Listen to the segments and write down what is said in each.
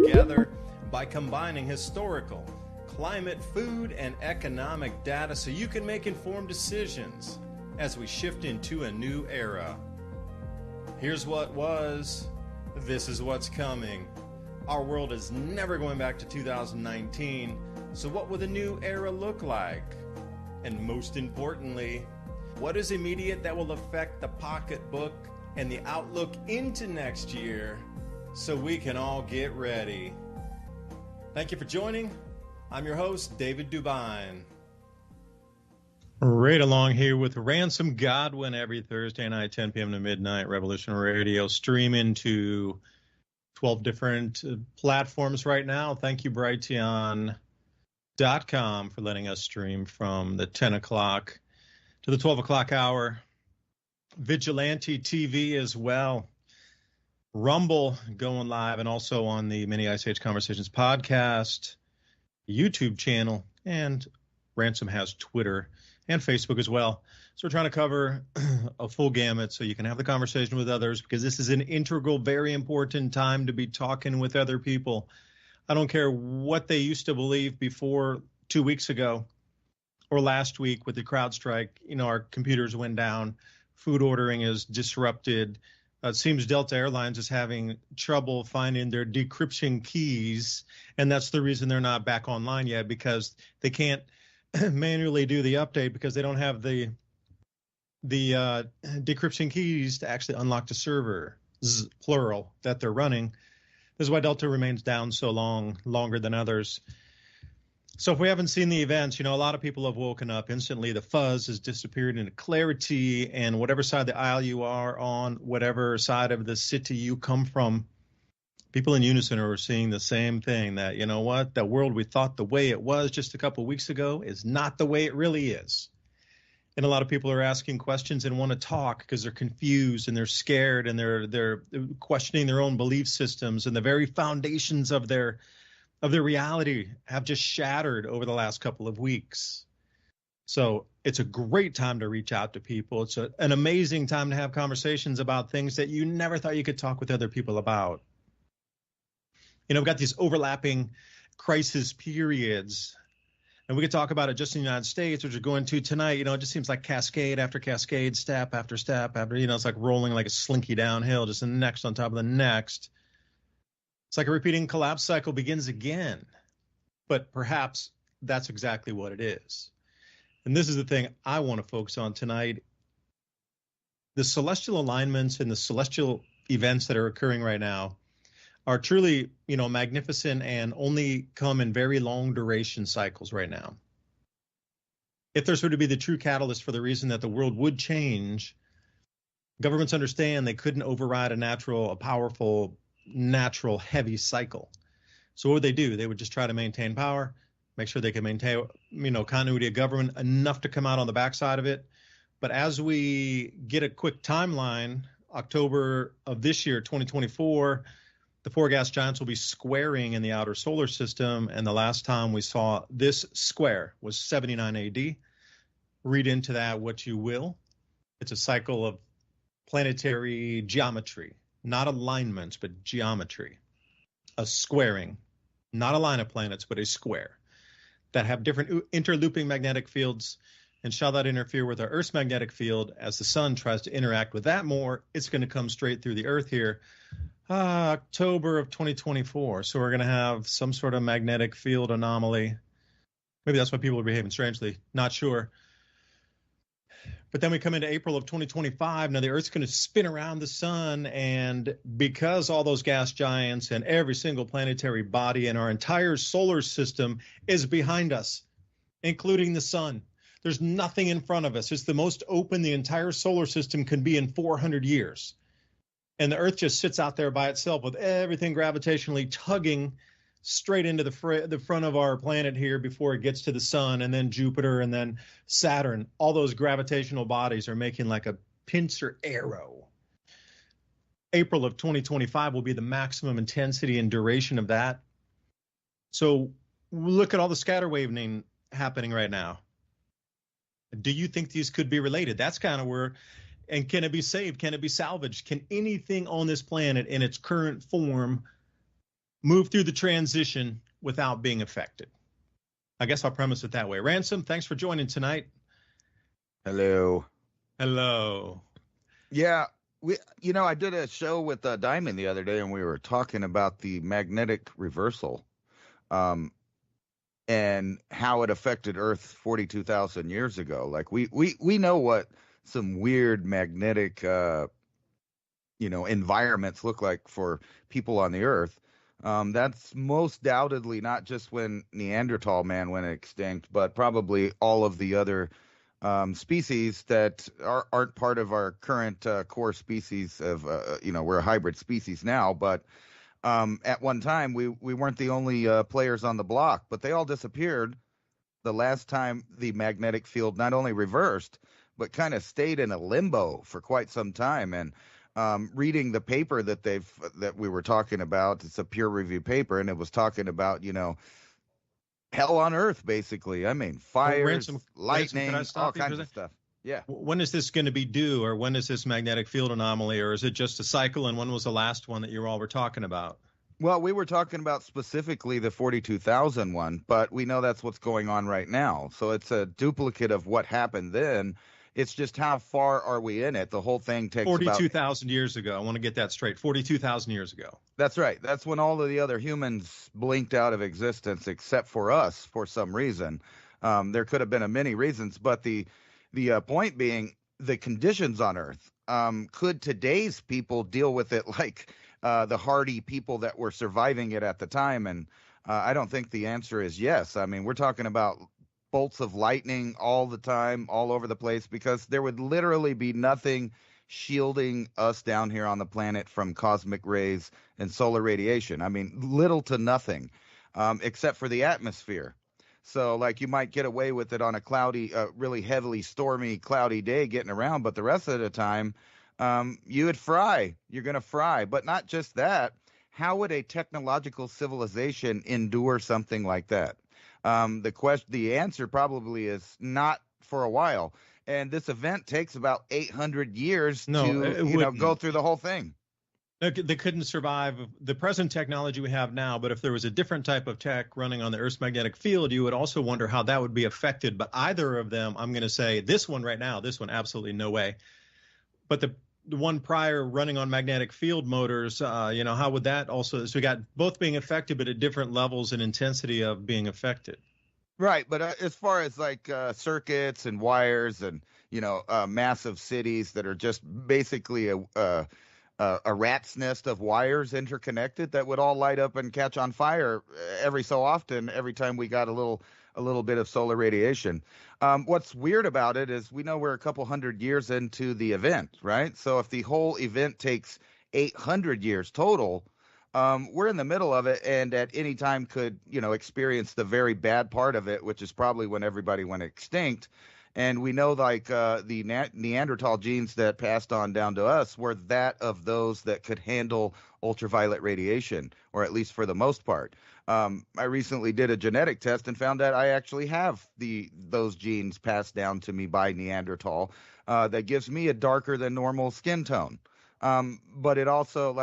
together by combining historical, climate, food, and economic data so you can make informed decisions as we shift into a new era. Here's what was, this is what's coming. Our world is never going back to 2019, so what will the new era look like? And most importantly, what is immediate that will affect the pocketbook and the outlook into next year so we can all get ready? Thank you for joining. I'm your host, David DuByne. Right along here with Ransom Godwin every Thursday night, 10 p.m. to midnight, Revolution Radio, streaming to 12 different platforms right now. Thank you, Brighteon.com, for letting us stream from the 10 o'clock to the 12 o'clock hour. Vigilante TV as well. Rumble going live, and also on the Mini Ice Age Conversations podcast, YouTube channel, and Ransom has Twitter and Facebook as well. So we're trying to cover a full gamut so you can have the conversation with others, because this is an integral, very important time to be talking with other people. I don't care what they used to believe before 2 weeks ago or last week with the CrowdStrike. You know, our computers went down. Food ordering is disrupted. It seems Delta Airlines is having trouble finding their decryption keys, and that's the reason they're not back online yet, because they can't manually do the update because they don't have the decryption keys to actually unlock the server, plural, that they're running. This is why Delta remains down so longer than others. So if we haven't seen the events, you know, a lot of people have woken up instantly. The fuzz has disappeared into clarity, and whatever side of the aisle you are on, whatever side of the city you come from, people in unison are seeing the same thing, that, you know what, the world we thought the way it was just a couple of weeks ago is not the way it really is. And a lot of people are asking questions and want to talk because they're confused and they're scared, and they're questioning their own belief systems, and the very foundations of their reality have just shattered over the last couple of weeks. So it's a great time to reach out to people. It's an amazing time to have conversations about things that you never thought you could talk with other people about. You know, we've got these overlapping crisis periods, and we could talk about it just in the United States, which we're going to tonight. You know, it just seems like cascade after cascade, step after step after, you know, it's like rolling like a slinky downhill, just the next on top of the next. It's like a repeating collapse cycle begins again, but perhaps that's exactly what it is. And this is the thing I want to focus on tonight. The celestial alignments and the celestial events that are occurring right now are truly, you know, magnificent, and only come in very long duration cycles right now. If there's going to be the true catalyst for the reason that the world would change, governments understand they couldn't override a powerful, natural, heavy cycle. So what would they do? They would just try to maintain power, make sure they can maintain, you know, continuity of government enough to come out on the backside of it. But as we get a quick timeline, October of this year, 2024, the four gas giants will be squaring in the outer solar system, and the last time we saw this square was 79 AD. Read into that what you will. It's a cycle of planetary geometry, not alignments, but geometry. A squaring, not a line of planets, but a square that have different interlooping magnetic fields. And shall that interfere with our Earth's magnetic field, as the sun tries to interact with that more, it's going to come straight through the Earth here. October of 2024. So we're going to have some sort of magnetic field anomaly. Maybe that's why people are behaving strangely. Not sure. But then we come into April of 2025. Now the Earth's going to spin around the sun. And because all those gas giants and every single planetary body in our entire solar system is behind us, including the sun, there's nothing in front of us. It's the most open the entire solar system can be in 400 years. And the Earth just sits out there by itself with everything gravitationally tugging straight into the front of our planet here before it gets to the sun, and then Jupiter, and then Saturn. All those gravitational bodies are making like a pincer arrow. April of 2025 will be the maximum intensity and duration of that. So look at all the scatter wavening happening right now. Do you think these could be related? That's kind of where, and can it be saved? Can it be salvaged? Can anything on this planet in its current form move through the transition without being affected. I guess I'll premise it that way. Ransom, thanks for joining tonight. Hello. Hello. Yeah, I did a show with Diamond the other day, and we were talking about the magnetic reversal, and how it affected Earth 42,000 years ago. Like we know what some weird magnetic, environments look like for people on the Earth. That's most doubtedly not just when Neanderthal man went extinct, but probably all of the other species that aren't part of our current core species of, we're a hybrid species now, but at one time we weren't the only players on the block, but they all disappeared the last time the magnetic field not only reversed, but kind of stayed in a limbo for quite some time. And reading the paper that we were talking about, it's a peer review paper, and it was talking about, hell on Earth, basically. I mean, fires, lightning, all kinds of stuff. Yeah. When is this going to be due, or when is this magnetic field anomaly, or is it just a cycle? And when was the last one that you all were talking about? Well, we were talking about specifically the 42,000 one, but we know that's what's going on right now. So it's a duplicate of what happened then. It's just how far are we in it? The whole thing takes 42,000 years ago. I want to get that straight. 42,000 years ago. That's right. That's when all of the other humans blinked out of existence, except for us, for some reason. There could have been many reasons, but the point being, the conditions on Earth. Could today's people deal with it like the hardy people that were surviving it at the time? And I don't think the answer is yes. I mean, we're talking about bolts of lightning all the time, all over the place, because there would literally be nothing shielding us down here on the planet from cosmic rays and solar radiation. I mean, little to nothing, except for the atmosphere. So, like, you might get away with it on a cloudy, really heavily stormy, cloudy day getting around, but the rest of the time, you would fry. You're going to fry. But not just that. How would a technological civilization endure something like that? The answer probably is not for a while. And this event takes about 800 years to go through the whole thing. They couldn't survive the present technology we have now, but if there was a different type of tech running on the Earth's magnetic field, you would also wonder how that would be affected. But either of them, I'm going to say this one right now, this one, absolutely no way. But the one prior running on magnetic field motors, how would that also, so we got both being affected, but at different levels and intensity of being affected. Right. But as far as like circuits and wires and, massive cities that are just basically a rat's nest of wires interconnected that would all light up and catch on fire every so often, every time we got a little bit of solar radiation. What's weird about it is we know we're a couple hundred years into the event, right? So if the whole event takes 800 years total, we're in the middle of it, and at any time could, experience the very bad part of it, which is probably when everybody went extinct. And we know, like, the Neanderthal genes that passed on down to us were that of those that could handle ultraviolet radiation, or at least for the most part. I recently did a genetic test and found that I actually have those genes passed down to me by Neanderthal that gives me a darker than normal skin tone. But it also,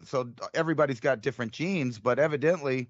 so everybody's got different genes, but evidently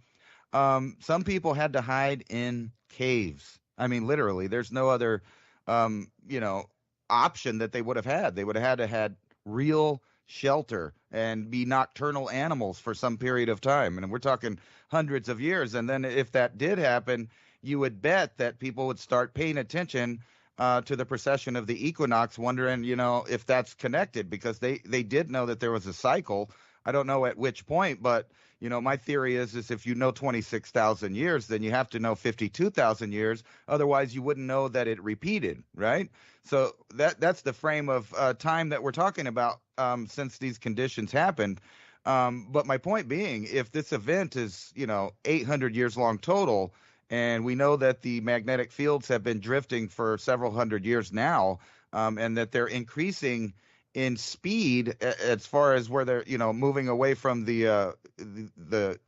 some people had to hide in caves. I mean, literally, there's no other, option that they would have had. They would have had real shelter and be nocturnal animals for some period of time. And we're talking hundreds of years. And then if that did happen, you would bet that people would start paying attention to the precession of the equinox, wondering, if that's connected, because they did know that there was a cycle. I don't know at which point, but, my theory is if 26,000 years, then you have to know 52,000 years. Otherwise, you wouldn't know that it repeated, right? So that's the frame of time that we're talking about since these conditions happened. But my point being, if this event is, 800 years long total, and we know that the magnetic fields have been drifting for several hundred years now, and that they're increasing in speed as far as where they're, moving away from the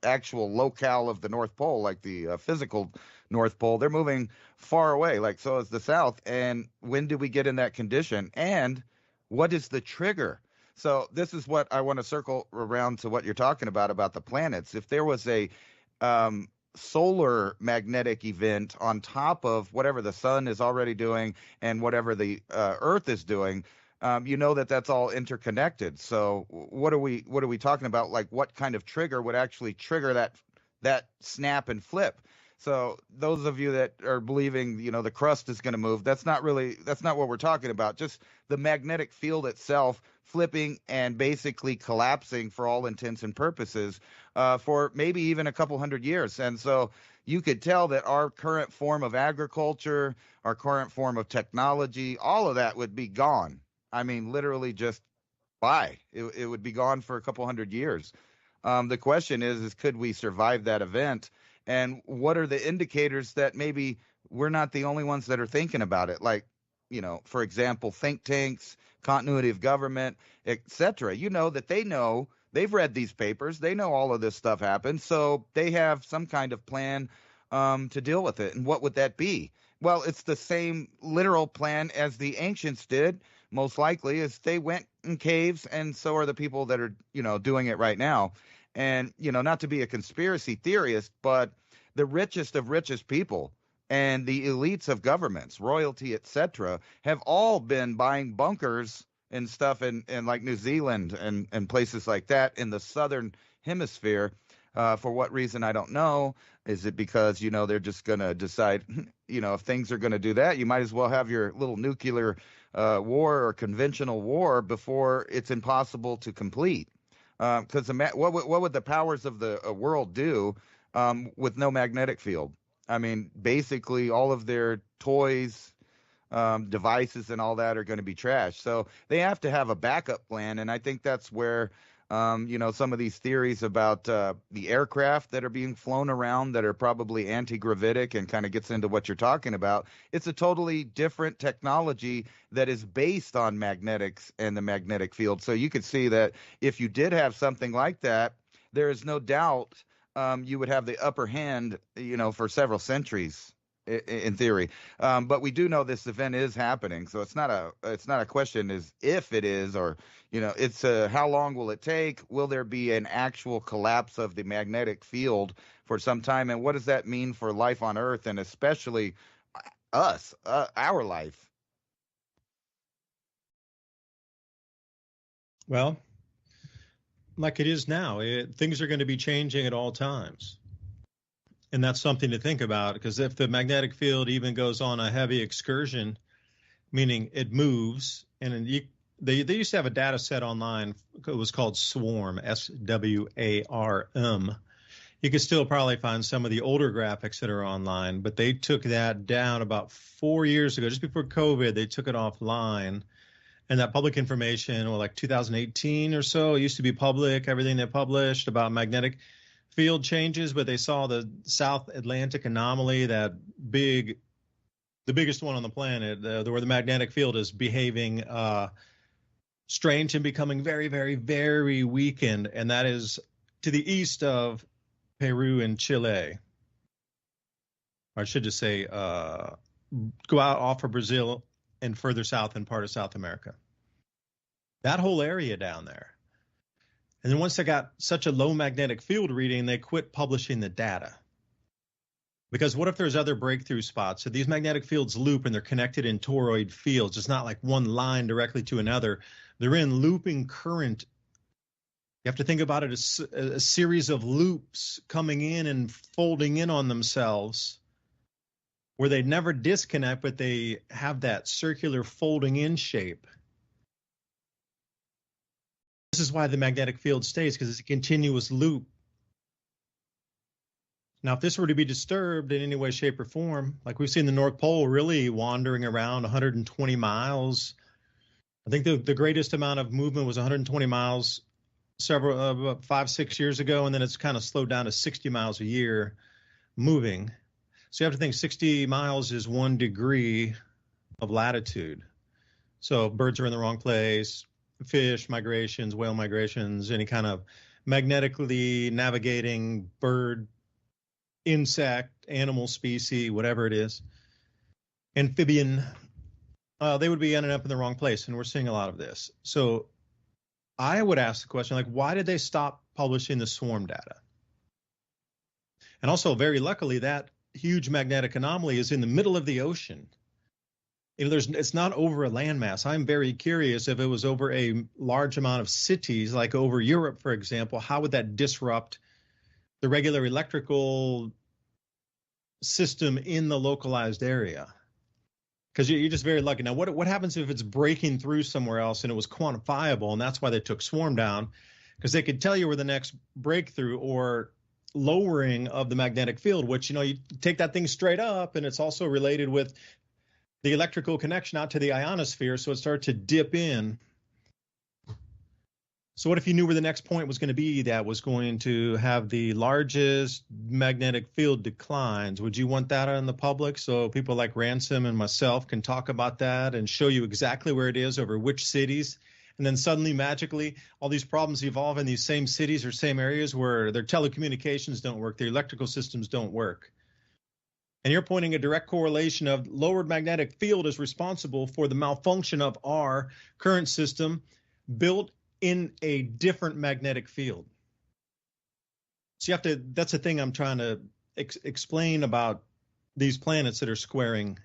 actual locale of the North Pole, like the physical North Pole. They're moving far away, like so is the South. And when do we get in that condition? And what is the trigger? So this is what I want to circle around to what you're talking about the planets. If there was a solar magnetic event on top of whatever the sun is already doing and whatever the Earth is doing, you know that's all interconnected. So what are we talking about? Like what kind of trigger would actually trigger that snap and flip? So those of you that are believing, the crust is going to move, that's not what we're talking about. Just the magnetic field itself flipping and basically collapsing for all intents and purposes for maybe even a couple hundred years. And so you could tell that our current form of agriculture, our current form of technology, all of that would be gone. I mean, literally just bye. It would be gone for a couple hundred years. The question is could we survive that event? And what are the indicators that maybe we're not the only ones that are thinking about it? Like, for example, think tanks, continuity of government, etc. That they've read these papers. They know all of this stuff happens. So they have some kind of plan to deal with it. And what would that be? Well, it's the same literal plan as the ancients did, most likely, is they went in caves, and so are the people that are, doing it right now. And, not to be a conspiracy theorist, but the richest of richest people and the elites of governments, royalty, etc., have all been buying bunkers and stuff in like New Zealand and places like that in the southern hemisphere. For what reason, I don't know. Is it because, they're just going to decide, if things are going to do that, you might as well have your little nuclear war or conventional war before it's impossible to complete. Because what would the powers of the world do with no magnetic field? I mean, basically all of their toys, devices and all that are going to be trashed. So they have to have a backup plan. And I think that's where, some of these theories about the aircraft that are being flown around that are probably anti-gravitic and kind of gets into what you're talking about. It's a totally different technology that is based on magnetics and the magnetic field. So you could see that if you did have something like that, there is no doubt you would have the upper hand, for several centuries in theory. But we do know this event is happening. So it's not a question is if it is, or, it's how long will it take? Will there be an actual collapse of the magnetic field for some time? And what does that mean for life on Earth, and especially us, our life? Well, like it is now, things are going to be changing at all times. And that's something to think about, because if the magnetic field even goes on a heavy excursion, meaning it moves, and they used to have a data set online. It was called SWARM, SWARM. You could still probably find some of the older graphics that are online, but they took that down about 4 years ago, just before COVID. They took it offline. And that public information, like 2018 or so, it used to be public, everything they published about magnetic field changes, but they saw the South Atlantic anomaly, the biggest one on the planet, where the magnetic field is behaving strange and becoming very, very, very weakened. And that is to the east of Peru and Chile. Or I should just say go out off of Brazil and further south in part of South America. That whole area down there. And then once they got such a low magnetic field reading, they quit publishing the data. Because what if there's other breakthrough spots? So these magnetic fields loop and they're connected in toroid fields. It's not like one line directly to another. They're in looping current. You have to think about it as a series of loops coming in and folding in on themselves, where they never disconnect, but they have that circular folding in shape. This is why the magnetic field stays, because it's a continuous loop. Now, if this were to be disturbed in any way, shape, or form, like we've seen the North Pole really wandering around 120 miles. I think the greatest amount of movement was 120 miles about 5-6 years ago, and then it's kind of slowed down to 60 miles a year moving. So you have to think 60 miles is 1 degree of latitude. So birds are in the wrong place, fish migrations, whale migrations, any kind of magnetically navigating bird, insect, animal species, whatever it is, amphibian, they would be ending up in the wrong place. And we're seeing a lot of this. So I would ask the question, like, why did they stop publishing the swarm data? And also, very luckily, that huge magnetic anomaly is in the middle of the ocean. It's not over a landmass. I'm very curious if it was over a large amount of cities, like over Europe, for example, how would that disrupt the regular electrical system in the localized area? Because you're just very lucky. Now, what happens if it's breaking through somewhere else and it was quantifiable, and that's why they took swarm down, because they could tell you where the next breakthrough or lowering of the magnetic field, which, you take that thing straight up, and it's also related with the electrical connection out to the ionosphere, so it started to dip in. So what if you knew where the next point was going to be that was going to have the largest magnetic field declines? Would you want that on the public so people like Ransom and myself can talk about that and show you exactly where it is over which cities? And then suddenly, magically, all these problems evolve in these same cities or same areas where their telecommunications don't work, their electrical systems don't work. And you're pointing a direct correlation of lowered magnetic field is responsible for the malfunction of our current system built in a different magnetic field. So that's the thing I'm trying to explain about these planets that are squaring.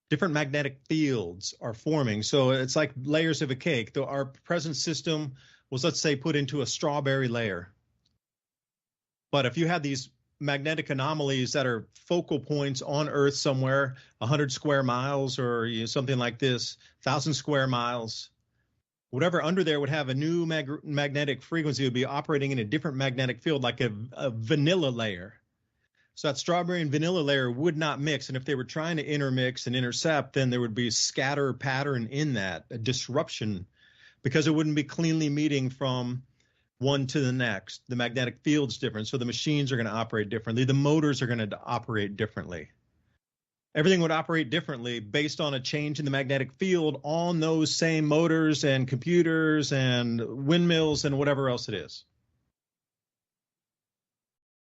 Different magnetic fields are forming. So it's like layers of a cake. Our present system was, let's say, put into a strawberry layer. But if you had these magnetic anomalies that are focal points on Earth somewhere, 100 square miles or something like this, 1,000 square miles, whatever under there would have a new magnetic frequency, would be operating in a different magnetic field, like a vanilla layer. So that strawberry and vanilla layer would not mix. And if they were trying to intermix and intercept, then there would be a scatter pattern in that, a disruption, because it wouldn't be cleanly meeting from one to the next. The magnetic field's different, so the machines are going to operate differently. The motors are going to operate differently. Everything would operate differently based on a change in the magnetic field on those same motors and computers and windmills and whatever else it is.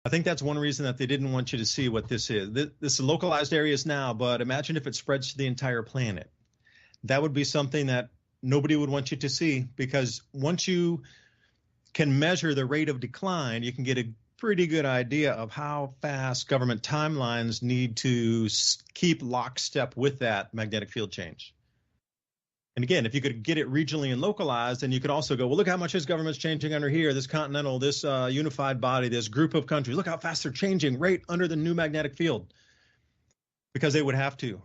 I think that's one reason that they didn't want you to see what this is. This is localized areas now, but imagine if it spreads to the entire planet. That would be something that nobody would want you to see, because once you can measure the rate of decline, you can get a pretty good idea of how fast government timelines need to keep lockstep with that magnetic field change. And again, if you could get it regionally and localized, then you could also go, well, look how much this government's changing under here, this continental, this unified body, this group of countries. Look how fast they're changing right under the new magnetic field. Because they would have to,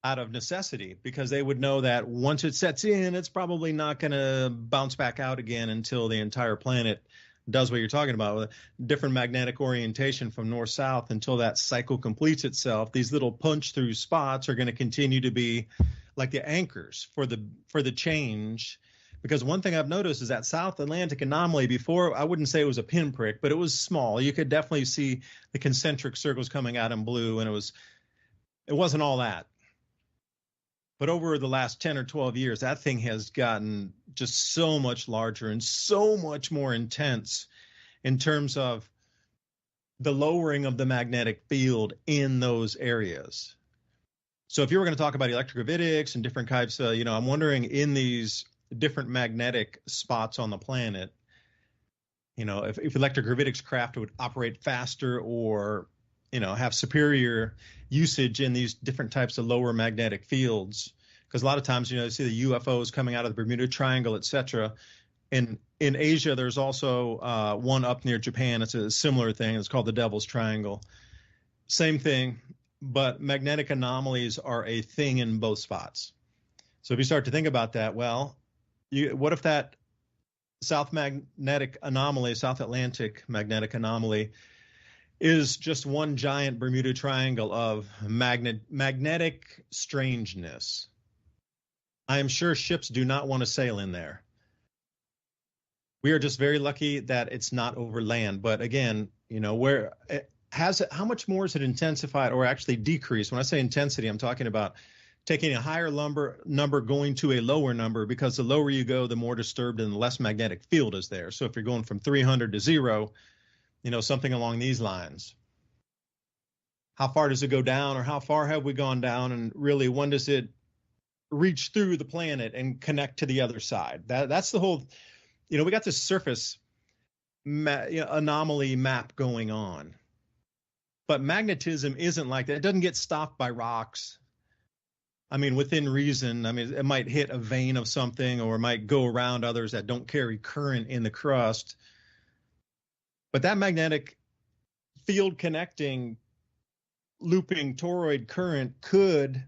out of necessity, because they would know that once it sets in, it's probably not going to bounce back out again until the entire planet does what you're talking about, with different magnetic orientation from north-south until that cycle completes itself. These little punch-through spots are going to continue to be like the anchors for the change. Because one thing I've noticed is that South Atlantic anomaly before, I wouldn't say it was a pinprick, but it was small. You could definitely see the concentric circles coming out in blue, and it wasn't all that. But over the last 10 or 12 years, that thing has gotten just so much larger and so much more intense in terms of the lowering of the magnetic field in those areas. So if you were going to talk about electrogravitics and different types, I'm wondering in these different magnetic spots on the planet, if electrogravitics craft would operate faster or, have superior usage in these different types of lower magnetic fields. Because a lot of times, you see the UFOs coming out of the Bermuda Triangle, et cetera. In Asia, there's also one up near Japan. It's a similar thing. It's called the Devil's Triangle. Same thing. But magnetic anomalies are a thing in both spots. So if you start to think about that, well, what if that South Atlantic magnetic anomaly is just one giant Bermuda Triangle of magnetic strangeness? I am sure ships do not want to sail in there. We are just very lucky that it's not over land. But again, how much more is it intensified or actually decreased? When I say intensity, I'm talking about taking a higher number going to a lower number, because the lower you go, the more disturbed and the less magnetic field is there. So if you're going from 300 to 0, something along these lines. How far does it go down, or how far have we gone down? And really, when does it reach through the planet and connect to the other side. That's the whole, we got this surface anomaly map going on. But magnetism isn't like that. It doesn't get stopped by rocks. I mean, within reason. I mean, it might hit a vein of something, or it might go around others that don't carry current in the crust. But that magnetic field connecting, looping toroid current could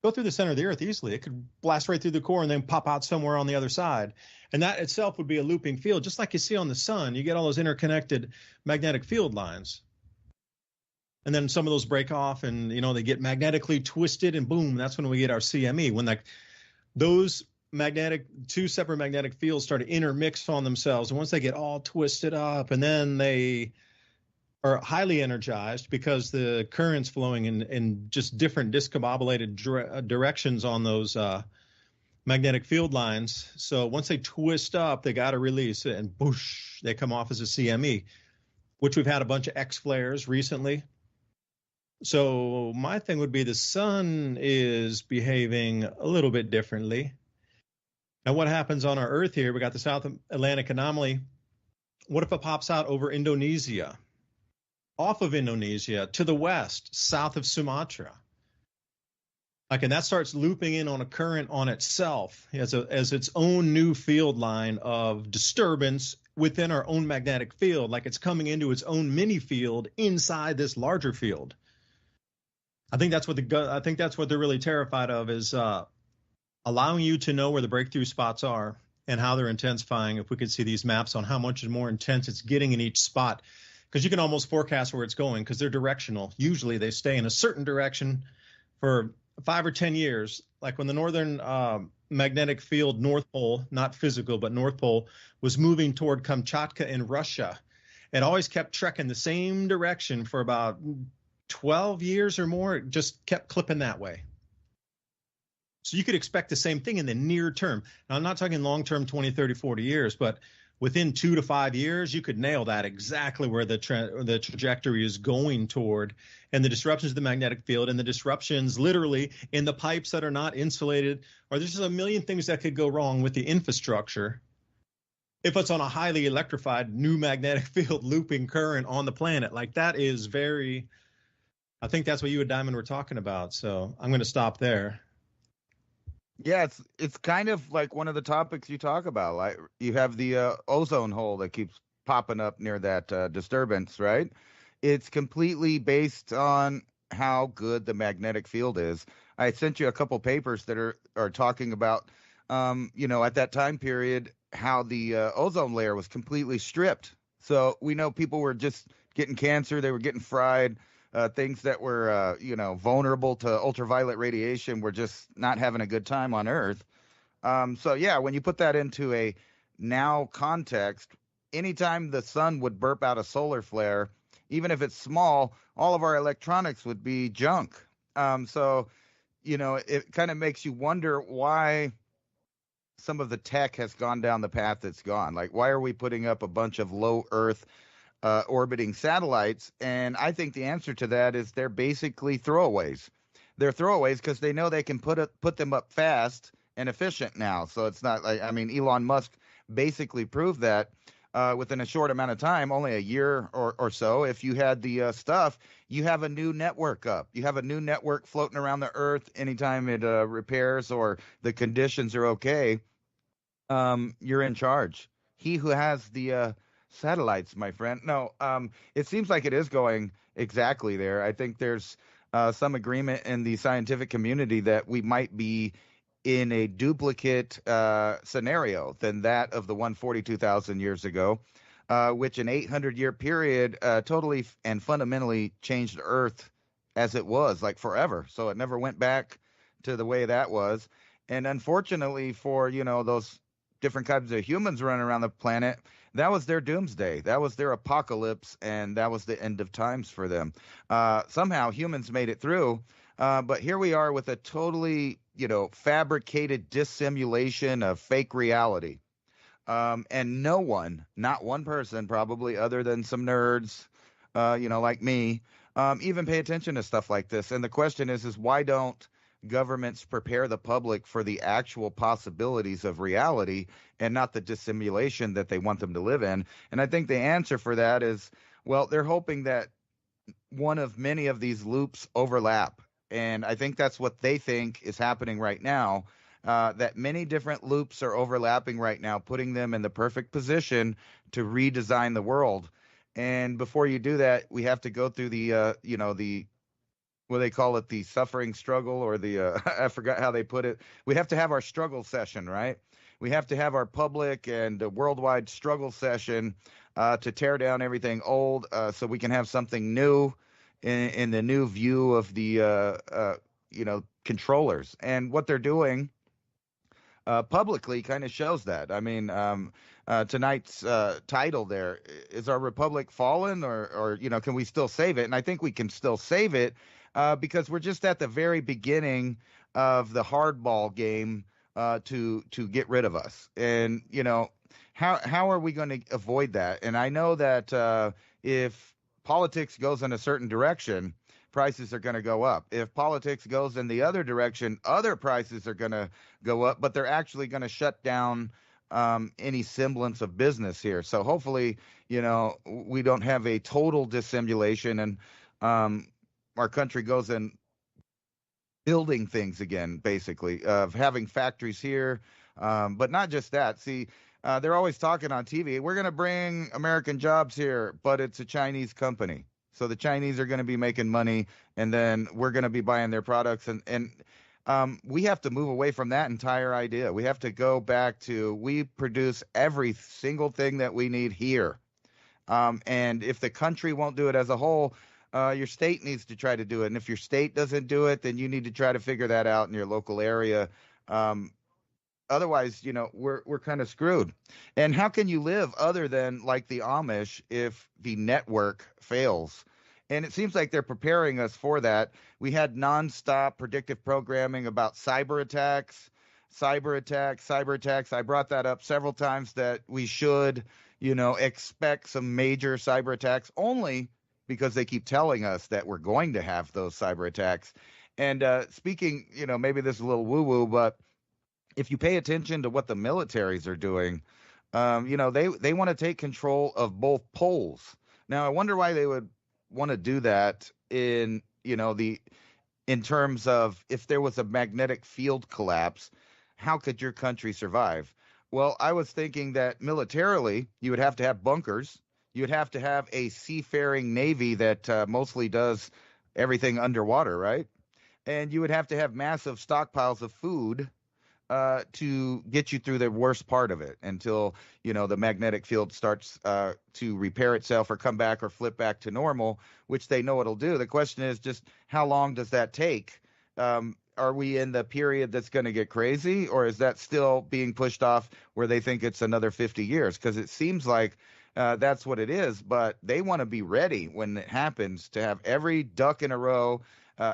go through the center of the Earth easily. It could blast right through the core and then pop out somewhere on the other side. And that itself would be a looping field, just like you see on the sun. You get all those interconnected magnetic field lines. And then some of those break off and, they get magnetically twisted, and boom, that's when we get our CME. When those two separate magnetic fields start to intermix on themselves. And once they get all twisted up, and then they are highly energized because the current's flowing in just different discombobulated directions on those magnetic field lines. So once they twist up, they got to release it, and boosh, they come off as a CME, which we've had a bunch of X flares recently. So my thing would be the sun is behaving a little bit differently. Now, what happens on our Earth here? We got the South Atlantic anomaly. What if it pops out over Indonesia, off of Indonesia, to the west, south of Sumatra? And that starts looping in on a current on itself as its own new field line of disturbance within our own magnetic field, like it's coming into its own mini field inside this larger field. I think that's what they're really terrified of, is allowing you to know where the breakthrough spots are and how they're intensifying. If we could see these maps on how much more intense it's getting in each spot, because you can almost forecast where it's going because they're directional. Usually they stay in a certain direction for 5 or 10 years. Like when the northern magnetic field, North Pole, not physical, but North Pole, was moving toward Kamchatka in Russia, it always kept trekking the same direction for about 12 years or more. It just kept clipping that way. So you could expect the same thing in the near term. Now, I'm not talking long term, 20, 30, 40 years, but within 2 to 5 years, you could nail that exactly where the trajectory is going toward, and the disruptions of the magnetic field, and the disruptions literally in the pipes that are not insulated, or there's just a million things that could go wrong with the infrastructure if it's on a highly electrified new magnetic field looping current on the planet. Like, that is very, I think that's what you and Diamond were talking about. So I'm going to stop there. Yeah, it's kind of like one of the topics you talk about. Like, you have the ozone hole that keeps popping up near that disturbance, right? It's completely based on how good the magnetic field is. I sent you a couple papers that are talking about, at that time period, how the ozone layer was completely stripped. So we know people were just getting cancer. They were getting fried. Things that were, vulnerable to ultraviolet radiation were just not having a good time on Earth. So, yeah, when you put that into a now context, anytime the sun would burp out a solar flare, even if it's small, all of our electronics would be junk. So, it kind of makes you wonder why some of the tech has gone down the path it's gone. Like, why are we putting up a bunch of low Earth orbiting satellites? And I think the answer to that is they're basically throwaways. They're throwaways because they know they can put them up fast and efficient now. So it's not like, Elon Musk basically proved that within a short amount of time, only a year or so. If you had the stuff, you have a new network up. You have a new network floating around the Earth anytime it repairs or the conditions are okay. You're in charge. He who has the satellites, my friend. No, it seems like it is going exactly there. I think there's some agreement in the scientific community that we might be in a duplicate scenario than that of the 142,000 years ago, which an 800-year period totally and fundamentally changed Earth as it was, like forever. So it never went back to the way that was. And unfortunately for, those different kinds of humans running around the planet, that was their doomsday. That was their apocalypse, and that was the end of times for them. Somehow humans made it through, but here we are with a totally, fabricated dissimulation of fake reality. And no one, not one person probably, other than some nerds, like me, even pay attention to stuff like this. And the question is why don't governments prepare the public for the actual possibilities of reality and not the dissimulation that they want them to live in. And I think the answer for that is, well, they're hoping that one of many of these loops overlap. And I think that's what they think is happening right now, that many different loops are overlapping right now, putting them in the perfect position to redesign the world. And before you do that, we have to go through the what they call it, the suffering struggle, or the I forgot how they put it. We have to have our struggle session, right? We have to have our public and worldwide struggle session to tear down everything old, so we can have something new in the new view of the controllers. And what they're doing publicly kind of shows that. I mean, tonight's title there is: Our Republic Fallen, or can we still save it? And I think we can still save it because we're just at the very beginning of the hardball game to get rid of us. And how are we going to avoid that? And I know that if politics goes in a certain direction, prices are going to go up. If politics goes in the other direction, other prices are going to go up, but they're actually going to shut down any semblance of business here. So hopefully, we don't have a total dissimulation, and our country goes in building things again, basically, of having factories here. But not just that. See, they're always talking on TV, we're going to bring American jobs here, but it's a Chinese company. So the Chinese are going to be making money, and then we're going to be buying their products. And we have to move away from that entire idea. We have to go back to, we produce every single thing that we need here. And if the country won't do it as a whole, your state needs to try to do it. And if your state doesn't do it, then you need to try to figure that out in your local area. Otherwise, we're kind of screwed. And how can you live other than like the Amish if the network fails? And it seems like they're preparing us for that. We had nonstop predictive programming about cyber attacks. I brought that up several times, that we should, expect some major cyber attacks, only because they keep telling us that we're going to have those cyber attacks. And speaking, maybe this is a little woo-woo, but if you pay attention to what the militaries are doing, they want to take control of both poles. Now, I wonder why they would want to do that in terms of, if there was a magnetic field collapse, how could your country survive? Well, I was thinking that militarily, you would have to have bunkers. You'd have to have a seafaring navy that mostly does everything underwater, right? And you would have to have massive stockpiles of food to get you through the worst part of it until, the magnetic field starts to repair itself or come back or flip back to normal, which they know it'll do. The question is just, how long does that take? Are we in the period that's going to get crazy, or is that still being pushed off where they think it's another 50 years? Because it seems like that's what it is, but they want to be ready when it happens, to have every duck in a row,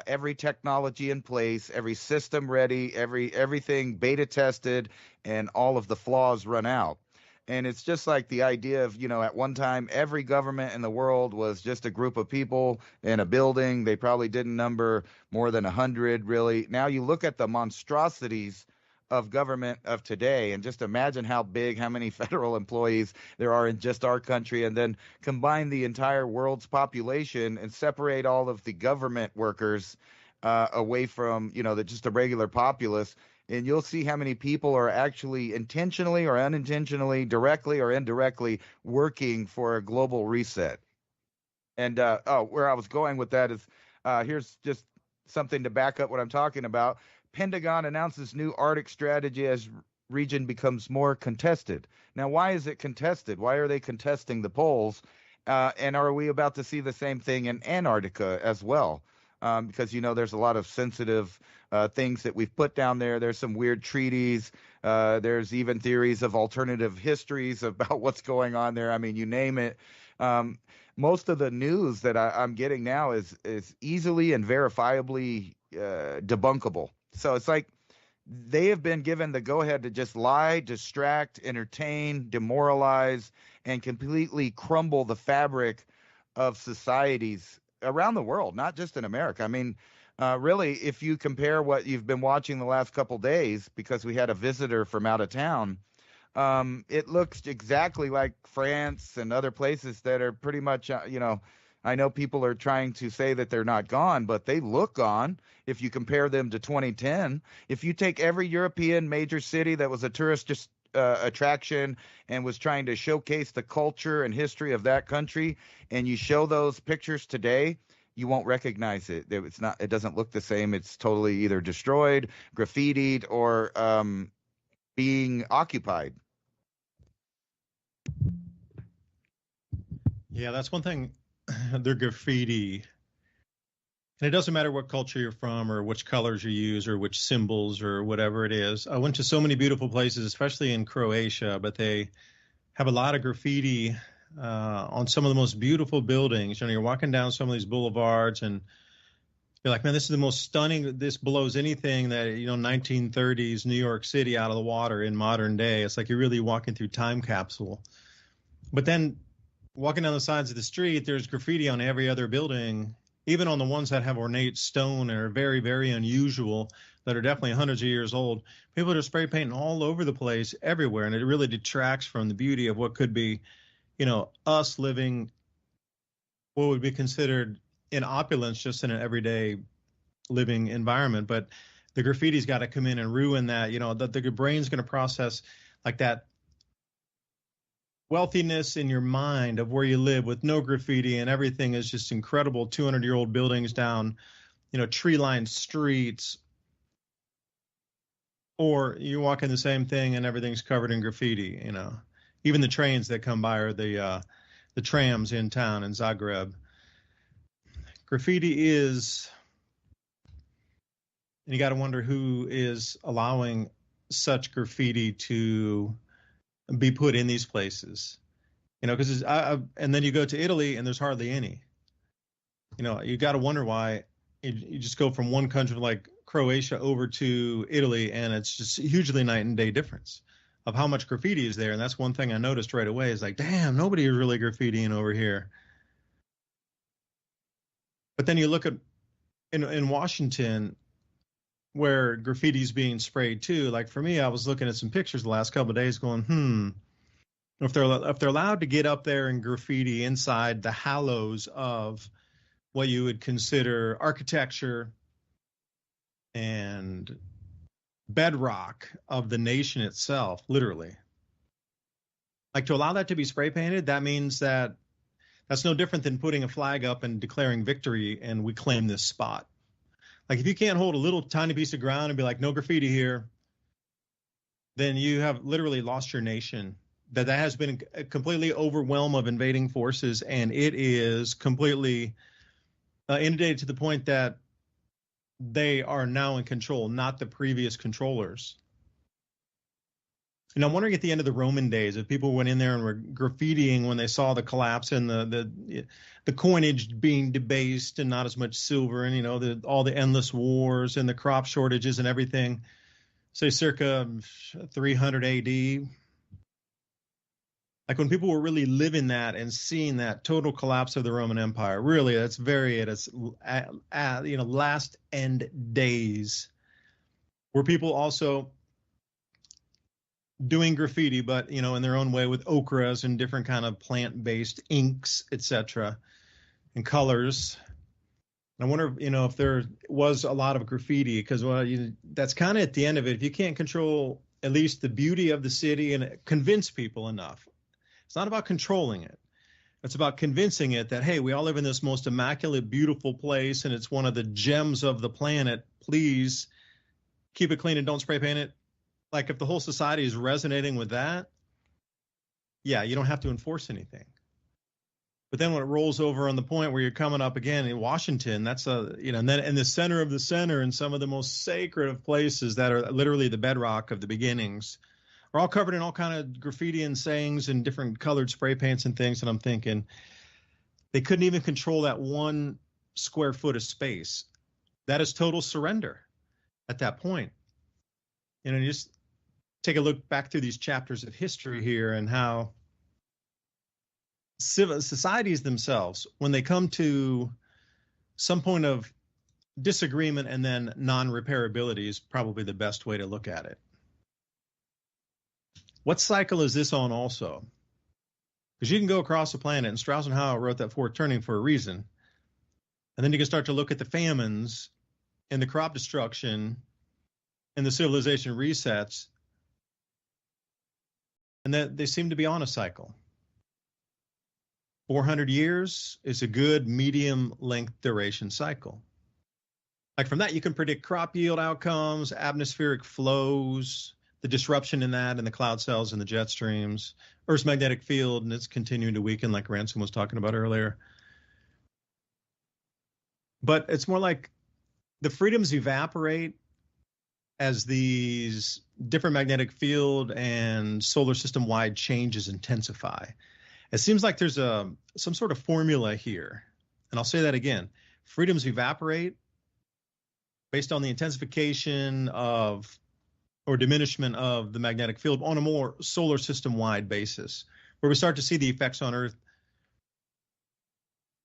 every technology in place, every system ready, everything beta tested, and all of the flaws run out. And it's just like the idea of, at one time, every government in the world was just a group of people in a building. They probably didn't number more than 100, really. Now you look at the monstrosities of government of today, and just imagine how many federal employees there are in just our country, and then combine the entire world's population and separate all of the government workers away from, just the regular populace. And you'll see how many people are actually intentionally or unintentionally, directly or indirectly, working for a global reset. And where I was going with that is, here's just something to back up what I'm talking about. Pentagon announces new Arctic strategy as region becomes more contested. Now, why is it contested? Why are they contesting the poles? And are we about to see the same thing in Antarctica as well? Because, there's a lot of sensitive things that we've put down there. There's some weird treaties. There's even theories of alternative histories about what's going on there. I mean, you name it. Most of the news that I'm getting now is easily and verifiably debunkable. So it's like they have been given the go-ahead to just lie, distract, entertain, demoralize, and completely crumble the fabric of societies around the world, not just in America. I mean, Really, if you compare what you've been watching the last couple days, because we had a visitor from out of town, it looks exactly like France and other places that are pretty much, I know people are trying to say that they're not gone, but they look gone if you compare them to 2010. If you take every European major city that was a tourist attraction and was trying to showcase the culture and history of that country, and you show those pictures today, you won't recognize it. It's not. It doesn't look the same. It's totally either destroyed, graffitied, or being occupied. Yeah, that's one thing. They're graffiti. And it doesn't matter what culture you're from or which colors you use or which symbols or whatever it is. I went to so many beautiful places, especially in Croatia, but they have a lot of graffiti on some of the most beautiful buildings. You're walking down some of these boulevards and you're like, man, this is the most stunning. This blows anything that, 1930s New York City out of the water in modern day. It's like you're really walking through time capsule. But then walking down the sides of the street, there's graffiti on every other building, even on the ones that have ornate stone and are very, very unusual, that are definitely hundreds of years old. People are spray painting all over the place, everywhere, and it really detracts from the beauty of what could be, us living what would be considered in opulence, just in an everyday living environment. But the graffiti's got to come in and ruin that. That the brain's going to process like that wealthiness in your mind of where you live with no graffiti and everything is just incredible 200-year-old buildings down, tree-lined streets, or you walk in the same thing and everything's covered in graffiti. Even the trains that come by, or the trams in town in Zagreb. Graffiti is, and you got to wonder who is allowing such graffiti to be put in these places, because and then you go to Italy and there's hardly any. You got to wonder why you just go from one country like Croatia over to Italy, and it's just hugely night and day difference of how much graffiti is there. And that's one thing I noticed right away is like, damn, nobody is really graffitiing over here. But then you look at in Washington, where graffiti is being sprayed too. Like for me, I was looking at some pictures the last couple of days going, if they're allowed to get up there and graffiti inside the hallows of what you would consider architecture and bedrock of the nation itself, literally. Like to allow that to be spray painted, that means that's no different than putting a flag up and declaring victory and we claim this spot. Like if you can't hold a little tiny piece of ground and be like, no graffiti here, then you have literally lost your nation. That has been a completely overwhelm of invading forces, and it is completely inundated to the point that they are now in control, not the previous controllers. And I'm wondering at the end of the Roman days, if people went in there and were graffitiing when they saw the collapse and the coinage being debased and not as much silver, and all the endless wars and the crop shortages and everything, say circa 300 AD. Like when people were really living that and seeing that total collapse of the Roman Empire, really, that's very at its last end days, where people also doing graffiti, but in their own way with ochres and different kind of plant-based inks, etc., and colors. And I wonder, if there was a lot of graffiti, because that's kind of at the end of it. If you can't control at least the beauty of the city and convince people enough, it's not about controlling it. It's about convincing it that, hey, we all live in this most immaculate, beautiful place, and it's one of the gems of the planet. Please keep it clean and don't spray paint it. Like if the whole society is resonating with that, yeah, you don't have to enforce anything. But then when it rolls over on the point where you're coming up again in Washington, that's and then in the center of the center, in some of the most sacred of places that are literally the bedrock of the beginnings, are all covered in all kind of graffiti and sayings and different colored spray paints and things. And I'm thinking they couldn't even control that 1 square foot of space. That is total surrender at that point. You just take a look back through these chapters of history here and how civil societies themselves, when they come to some point of disagreement and then non-repairability is probably the best way to look at it. What cycle is this on also? Because you can go across the planet, and Strauss and Howe wrote that fourth turning for a reason. And then you can start to look at the famines and the crop destruction and the civilization resets, and that they seem to be on a cycle. 400 years is a good medium length duration cycle. Like from that, you can predict crop yield outcomes, atmospheric flows, the disruption in that and the cloud cells and the jet streams, Earth's magnetic field, and it's continuing to weaken like Ransom was talking about earlier. But it's more like the freedoms evaporate as these different magnetic field and solar system wide changes intensify. It seems like there's some sort of formula here. And I'll say that again. Freedoms evaporate based on the intensification of or diminishment of the magnetic field on a more solar system wide basis, where we start to see the effects on Earth.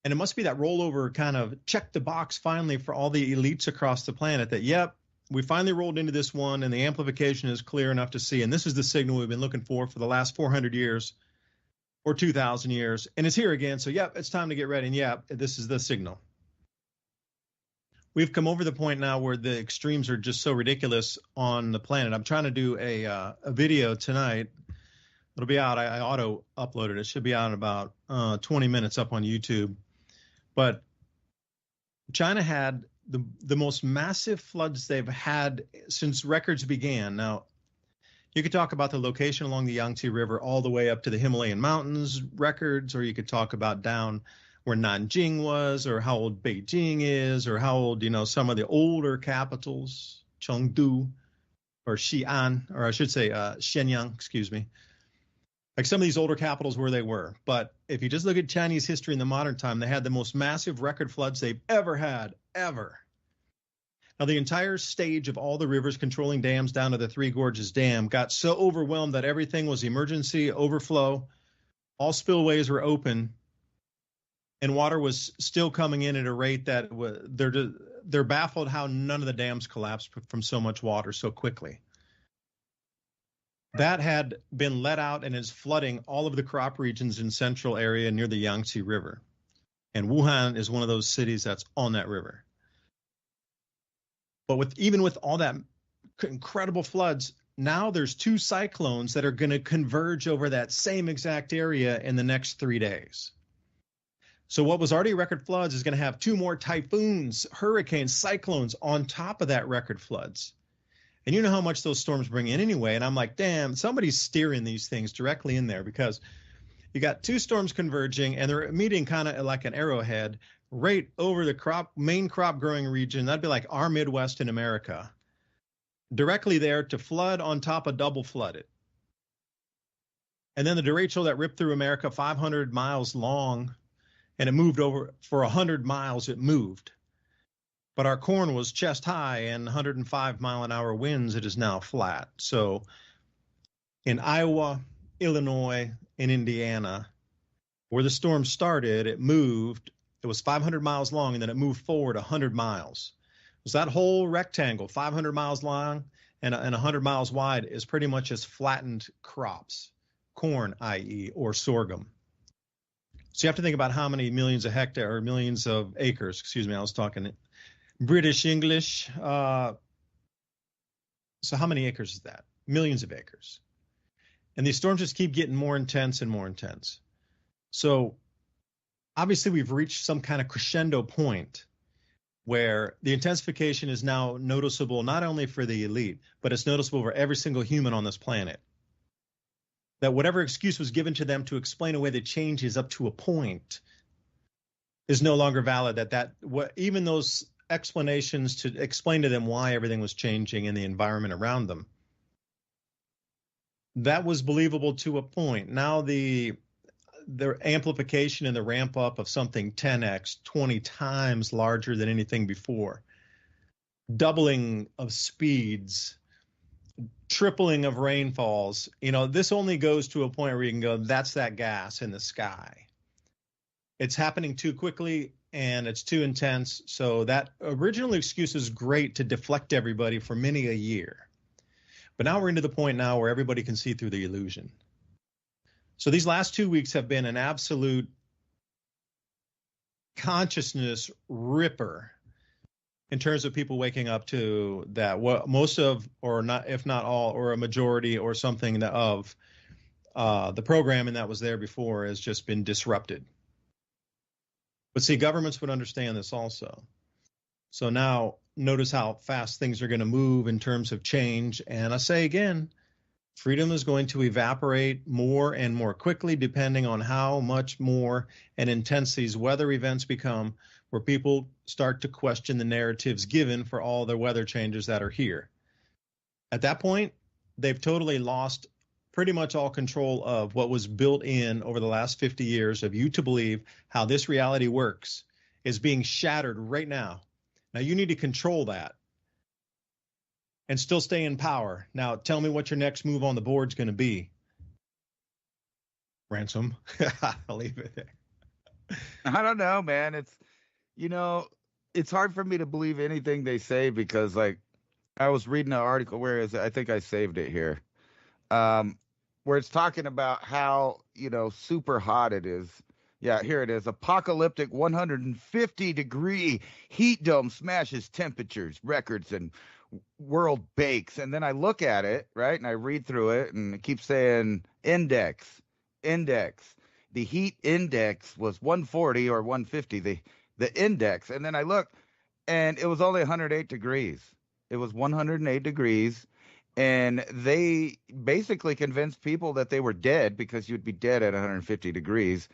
And it must be that rollover kind of check the box finally for all the elites across the planet that, yep, we finally rolled into this one and the amplification is clear enough to see. And this is the signal we've been looking for the last 400 years or 2,000 years. And it's here again. So, yep, it's time to get ready. And, yep, this is the signal. We've come over the point now where the extremes are just so ridiculous on the planet. I'm trying to do a video tonight. It'll be out. I auto uploaded it. It should be out in about 20 minutes up on YouTube. But China had the most massive floods they've had since records began. Now, you could talk about the location along the Yangtze River all the way up to the Himalayan mountains records, or you could talk about down where Nanjing was, or how old Beijing is, or how old, some of the older capitals, Chengdu or Xi'an, or I should say Shenyang, excuse me. Like some of these older capitals where they were. But if you just look at Chinese history in the modern time, they had the most massive record floods they've ever had, ever. Now, the entire stage of all the rivers controlling dams down to the Three Gorges Dam got so overwhelmed that everything was emergency overflow. All spillways were open, and water was still coming in at a rate that they're baffled how none of the dams collapsed from so much water so quickly. That had been let out and is flooding all of the crop regions in central area near the Yangtze River. And Wuhan is one of those cities that's on that river. But even with all that incredible floods, now there's two cyclones that are going to converge over that same exact area in the next 3 days. So what was already record floods is going to have two more typhoons, hurricanes, cyclones on top of that record floods. And you know how much those storms bring in anyway. And I'm like, damn, somebody's steering these things directly in there, because you got two storms converging and they're meeting kind of like an arrowhead right over the main crop growing region. That'd be like our Midwest in America, directly there to flood on top of double flooded. And then the derecho that ripped through America 500 miles long, and it moved over for 100 miles, it moved. But our corn was chest high and 105 mile an hour winds. It is now flat. So in Iowa, Illinois, and Indiana, where the storm started, it moved. It was 500 miles long, and then it moved forward 100 miles. So that whole rectangle, 500 miles long and 100 miles wide, is pretty much as flattened crops, corn, i.e., or sorghum. So you have to think about how many millions of hectares or millions of acres. Excuse me, I was talking British English. So how many acres is that? Millions of acres. And these storms just keep getting more intense and more intense. So obviously we've reached some kind of crescendo point where the intensification is now noticeable not only for the elite, but it's noticeable for every single human on this planet. That whatever excuse was given to them to explain away the changes up to a point is no longer valid. Even those explanations to explain to them why everything was changing in the environment around them, that was believable to a point. Now the amplification and the ramp up of something 10x, 20 times larger than anything before, doubling of speeds, tripling of rainfalls, this only goes to a point where you can go, that's that gas in the sky. it's happening too quickly and it's too intense. So that original excuse is great to deflect everybody for many a year. But now we're into the point now where everybody can see through the illusion. So these last 2 weeks have been an absolute consciousness ripper in terms of people waking up to that what most of, or not, if not all, or a majority or something that of the programming that was there before has just been disrupted. But see, governments would understand this also. So now notice how fast things are going to move in terms of change. And I say again, freedom is going to evaporate more and more quickly depending on how much more and intense these weather events become, where people start to question the narratives given for all the weather changes that are here. At that point, they've totally lost pretty much all control of what was built in over the last 50 years of you to believe how this reality works is being shattered right now. Now you need to control that and still stay in power. Now tell me what your next move on the board's going to be. Ransom. I'll leave it there. I don't know, man. It's hard for me to believe anything they say because, like, I was reading an article, where is it? I think I saved it here, where it's talking about how, super hot it is. Yeah, here it is. Apocalyptic 150-degree heat dome smashes temperatures, records, and world bakes. And then I look at it, right, and I read through it, and it keeps saying index. The heat index was 140 or 150, the index. And then I look, and it was only 108 degrees. It was 108 degrees. And they basically convinced people that they were dead because you'd be dead at 150 degrees.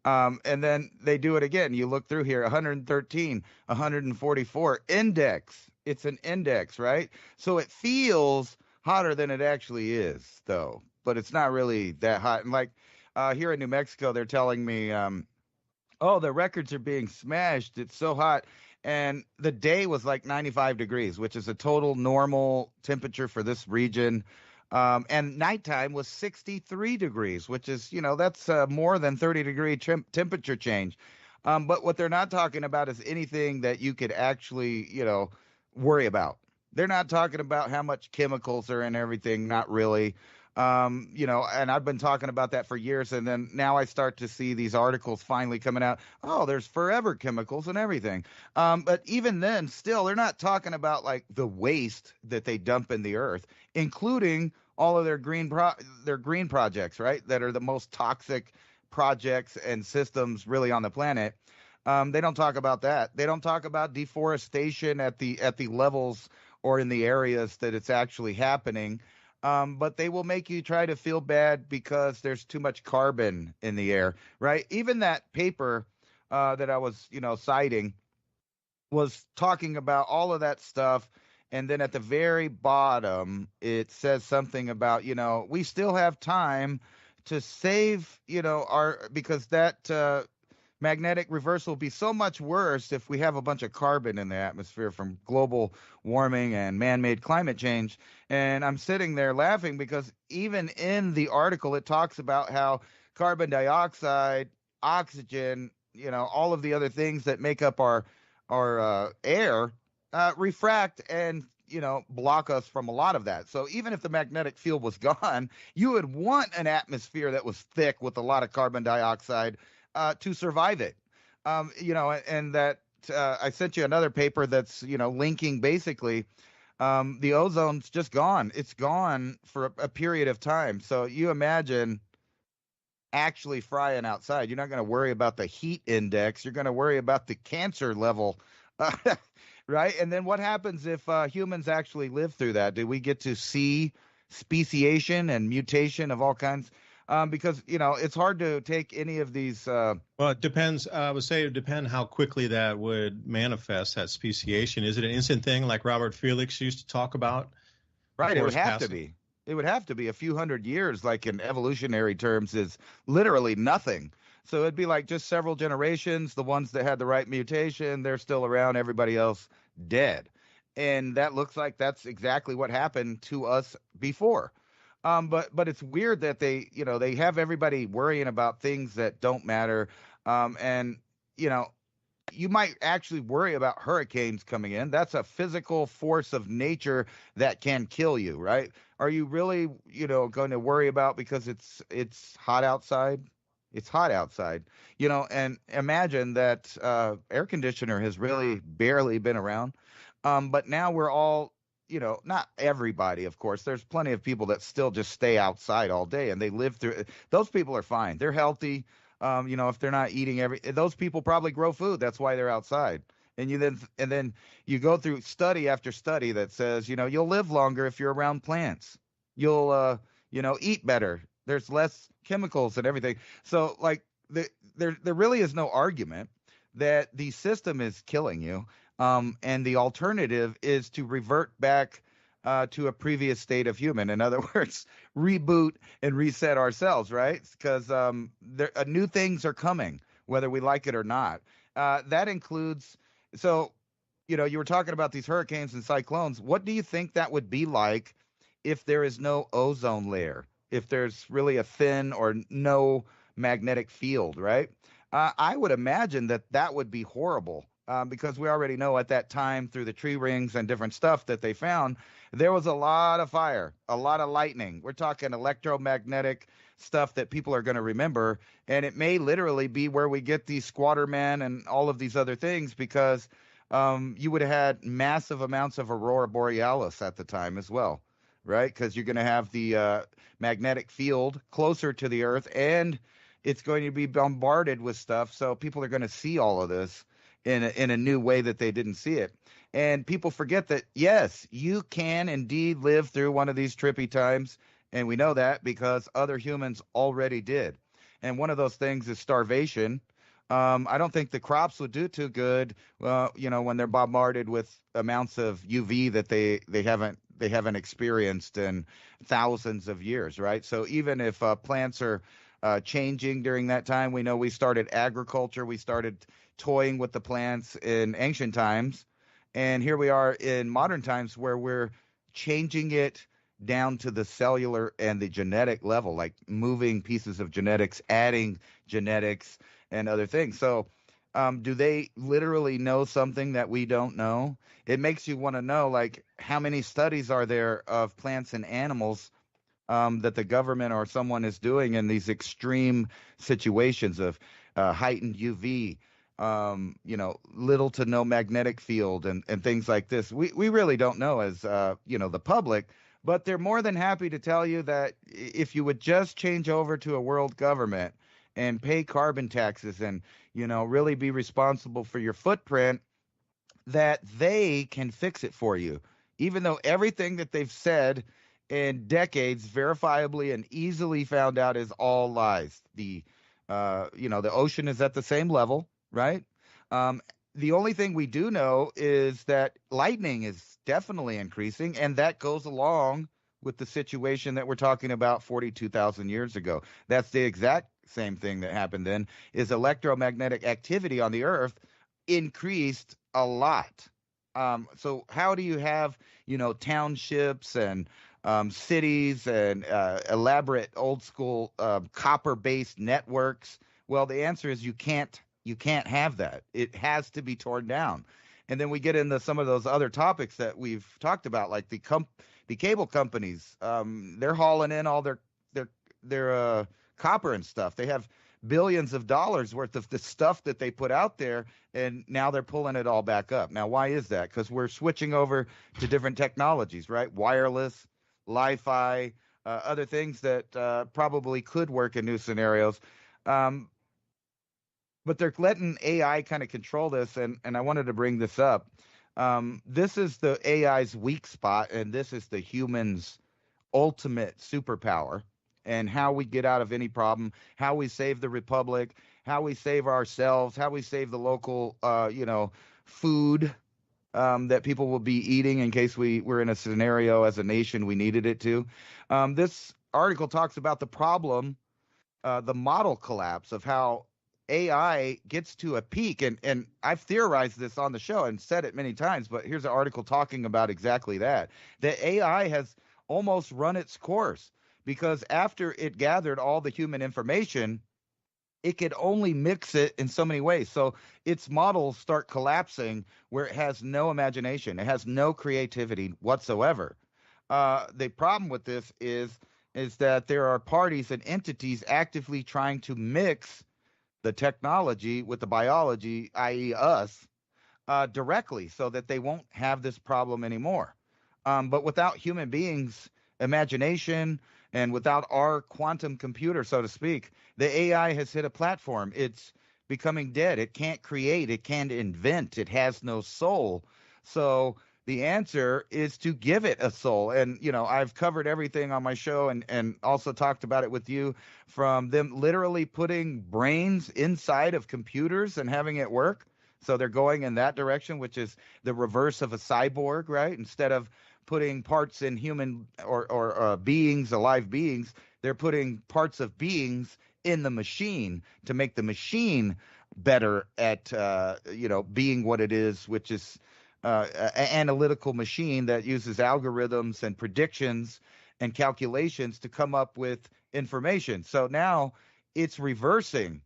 And then they do it again. You look through here, 113, 144, index. It's an index, right? So it feels hotter than it actually is, though. But it's not really that hot. And like here in New Mexico, they're telling me, the records are being smashed. It's so hot. And the day was like 95 degrees, which is a total normal temperature for this region. And nighttime was 63 degrees, which is, that's more than 30-degree temperature change. But what they're not talking about is anything that you could actually, worry about. They're not talking about how much chemicals are in everything. Not really. And I've been talking about that for years. And then now I start to see these articles finally coming out. Oh, there's forever chemicals and everything. But even then, still, they're not talking about like the waste that they dump in the earth, including all of their green projects, right? That are the most toxic projects and systems really on the planet. They don't talk about that. They don't talk about deforestation at the levels or in the areas that it's actually happening. But they will make you try to feel bad because there's too much carbon in the air, right? Even that paper that I was, citing was talking about all of that stuff. And then at the very bottom, it says something about, we still have time to save, because that magnetic reversal will be so much worse if we have a bunch of carbon in the atmosphere from global warming and man-made climate change. And I'm sitting there laughing because even in the article, it talks about how carbon dioxide, oxygen, all of the other things that make up our air refract and, block us from a lot of that. So even if the magnetic field was gone, you would want an atmosphere that was thick with a lot of carbon dioxide to survive it. And that I sent you another paper that's, linking basically the ozone's just gone. It's gone for a period of time. So you imagine actually frying outside. You're not going to worry about the heat index. You're going to worry about the cancer level, right? And then what happens if humans actually live through that? Do we get to see speciation and mutation of all kinds? Because, it's hard to take any of these. Well, it depends. I would say it would depend how quickly that would manifest, that speciation. Is it an instant thing like Robert Felix used to talk about? Right. It would have to be. It would have to be a few hundred years, like in evolutionary terms, is literally nothing. So it'd be like just several generations. The ones that had the right mutation, they're still around. Everybody else dead. And that looks like that's exactly what happened to us before. But it's weird that they have everybody worrying about things that don't matter. And, you know, you might actually worry about hurricanes coming in. That's a physical force of nature that can kill you, right? Are you really, going to worry about because it's hot outside? It's hot outside, and imagine that air conditioner has really barely been around. But now we're all, not everybody, of course. There's plenty of people that still just stay outside all day and they live through it. Those people are fine. They're healthy. If they're not eating those people probably grow food. That's why they're outside. And then you go through study after study that says, you'll live longer if you're around plants. You'll, eat better. There's less chemicals and everything. So like there really is no argument that the system is killing you. And the alternative is to revert back to a previous state of human. In other words, reboot and reset ourselves, right? Because new things are coming, whether we like it or not. That includes, so, you were talking about these hurricanes and cyclones. What do you think that would be like if there is no ozone layer, if there's really a thin or no magnetic field, right? I would imagine that would be horrible. Because we already know at that time through the tree rings and different stuff that they found, there was a lot of fire, a lot of lightning. We're talking electromagnetic stuff that people are going to remember. And it may literally be where we get these squatter men and all of these other things because you would have had massive amounts of aurora borealis at the time as well, right? Because you're going to have the magnetic field closer to the Earth and it's going to be bombarded with stuff. So people are going to see all of this in a new way that they didn't see it. And people forget that, yes, you can indeed live through one of these trippy times. And we know that because other humans already did. And one of those things is starvation. I don't think the crops would do too good, when they're bombarded with amounts of UV that they haven't experienced in thousands of years, right? So even if plants are changing during that time, we know we started agriculture, we started toying with the plants in ancient times, and here we are in modern times where we're changing it down to the cellular and the genetic level, like moving pieces of genetics, adding genetics and other things. So do they literally know something that we don't know? It makes you want to know, like, how many studies are there of plants and animals that the government or someone is doing in these extreme situations of heightened UV, little to no magnetic field and things like this. We really don't know as, the public, but they're more than happy to tell you that if you would just change over to a world government and pay carbon taxes and, really be responsible for your footprint, that they can fix it for you, even though everything that they've said in decades verifiably and easily found out is all lies. The ocean is at the same level, right? The only thing we do know is that lightning is definitely increasing, and that goes along with the situation that we're talking about 42,000 years ago. That's the exact same thing that happened then, is electromagnetic activity on the Earth increased a lot. So how do you have, townships and cities and elaborate old school copper-based networks? Well, the answer is you can't have that. It has to be torn down. And then we get into some of those other topics that we've talked about, like the cable companies. They're hauling in all their copper and stuff. They have billions of dollars worth of the stuff that they put out there, and now they're pulling it all back up. Now, why is that? Because we're switching over to different technologies, right? Wireless, Li-Fi, other things that probably could work in new scenarios. But they're letting AI kind of control this, and I wanted to bring this up. This is the AI's weak spot, and this is the human's ultimate superpower, and how we get out of any problem, how we save the republic, how we save ourselves, how we save the local, food that people will be eating in case we're in a scenario as a nation we needed it to. This article talks about the problem, the model collapse of how AI gets to a peak. And I've theorized this on the show and said it many times, but here's an article talking about exactly that. The AI has almost run its course, because after it gathered all the human information, it could only mix it in so many ways. So its models start collapsing where it has no imagination, it has no creativity whatsoever. The problem with this is that there are parties and entities actively trying to mix the technology with the biology, i.e., us, directly, so that they won't have this problem anymore. But without human beings' imagination and without our quantum computer, so to speak, the AI has hit a platform. It's becoming dead. It can't create. It can't invent. It has no soul. So the answer is to give it a soul. And, I've covered everything on my show and also talked about it with you, from them literally putting brains inside of computers and having it work. So they're going in that direction, which is the reverse of a cyborg, right? Instead of putting parts in human or beings, alive beings, they're putting parts of beings in the machine to make the machine better at, being what it is, which is an analytical machine that uses algorithms and predictions and calculations to come up with information. So now it's reversing.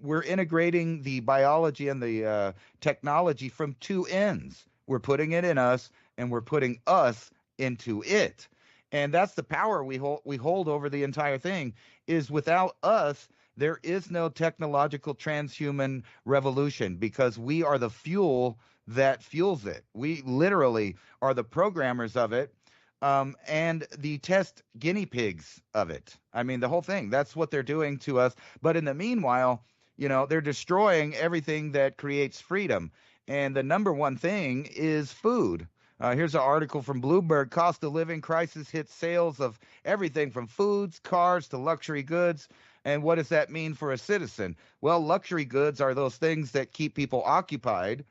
We're integrating the biology and the technology from two ends. We're putting it in us, and we're putting us into it. And that's the power we hold over the entire thing. Is without us, there is no technological transhuman revolution, because we are the fuel that fuels it. We literally are the programmers of it, and the test guinea pigs of it. I mean, the whole thing. That's what they're doing to us. But in the meanwhile, they're destroying everything that creates freedom. And the number one thing is food. Here's an article from Bloomberg. Cost of living crisis hits sales of everything from foods, cars, to luxury goods. And what does that mean for a citizen? Well, luxury goods are those things that keep people occupied,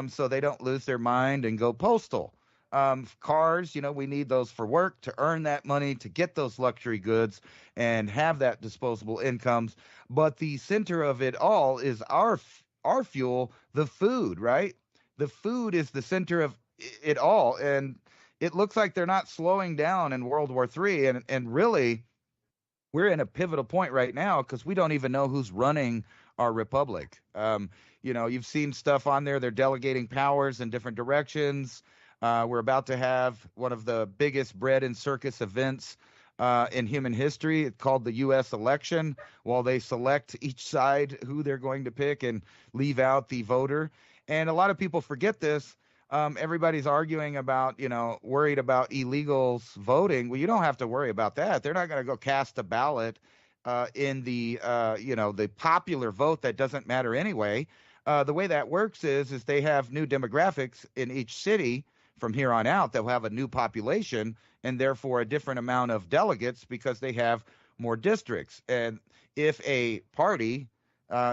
so they don't lose their mind and go postal. Cars, we need those for work, to earn that money, to get those luxury goods and have that disposable incomes. But the center of it all is our fuel, the food, right? The food is the center of it all. And it looks like they're not slowing down in World War III. And really, we're in a pivotal point right now, because we don't even know who's running our republic. You've seen stuff on there. They're delegating powers in different directions. We're about to have one of the biggest bread and circus events in human history. It's called the U.S. election, while they select each side who they're going to pick and leave out the voter. And a lot of people forget this. Everybody's arguing about, worried about illegals voting. Well, you don't have to worry about that. They're not going to go cast a ballot in the popular vote that doesn't matter anyway. The way that works is they have new demographics in each city from here on out that will have a new population, and therefore a different amount of delegates, because they have more districts. And if a party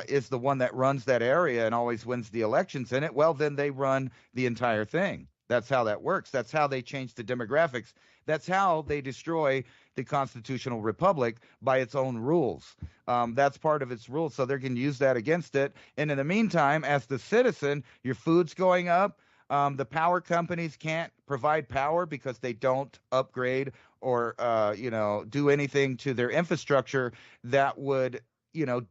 is the one that runs that area and always wins the elections in it, well, then they run the entire thing. That's how that works. That's how they change the demographics. That's how they destroy the constitutional republic, by its own rules. That's part of its rules, so they're going to use that against it. And in the meantime, as the citizen, your food's going up. The power companies can't provide power because they don't upgrade or do anything to their infrastructure that would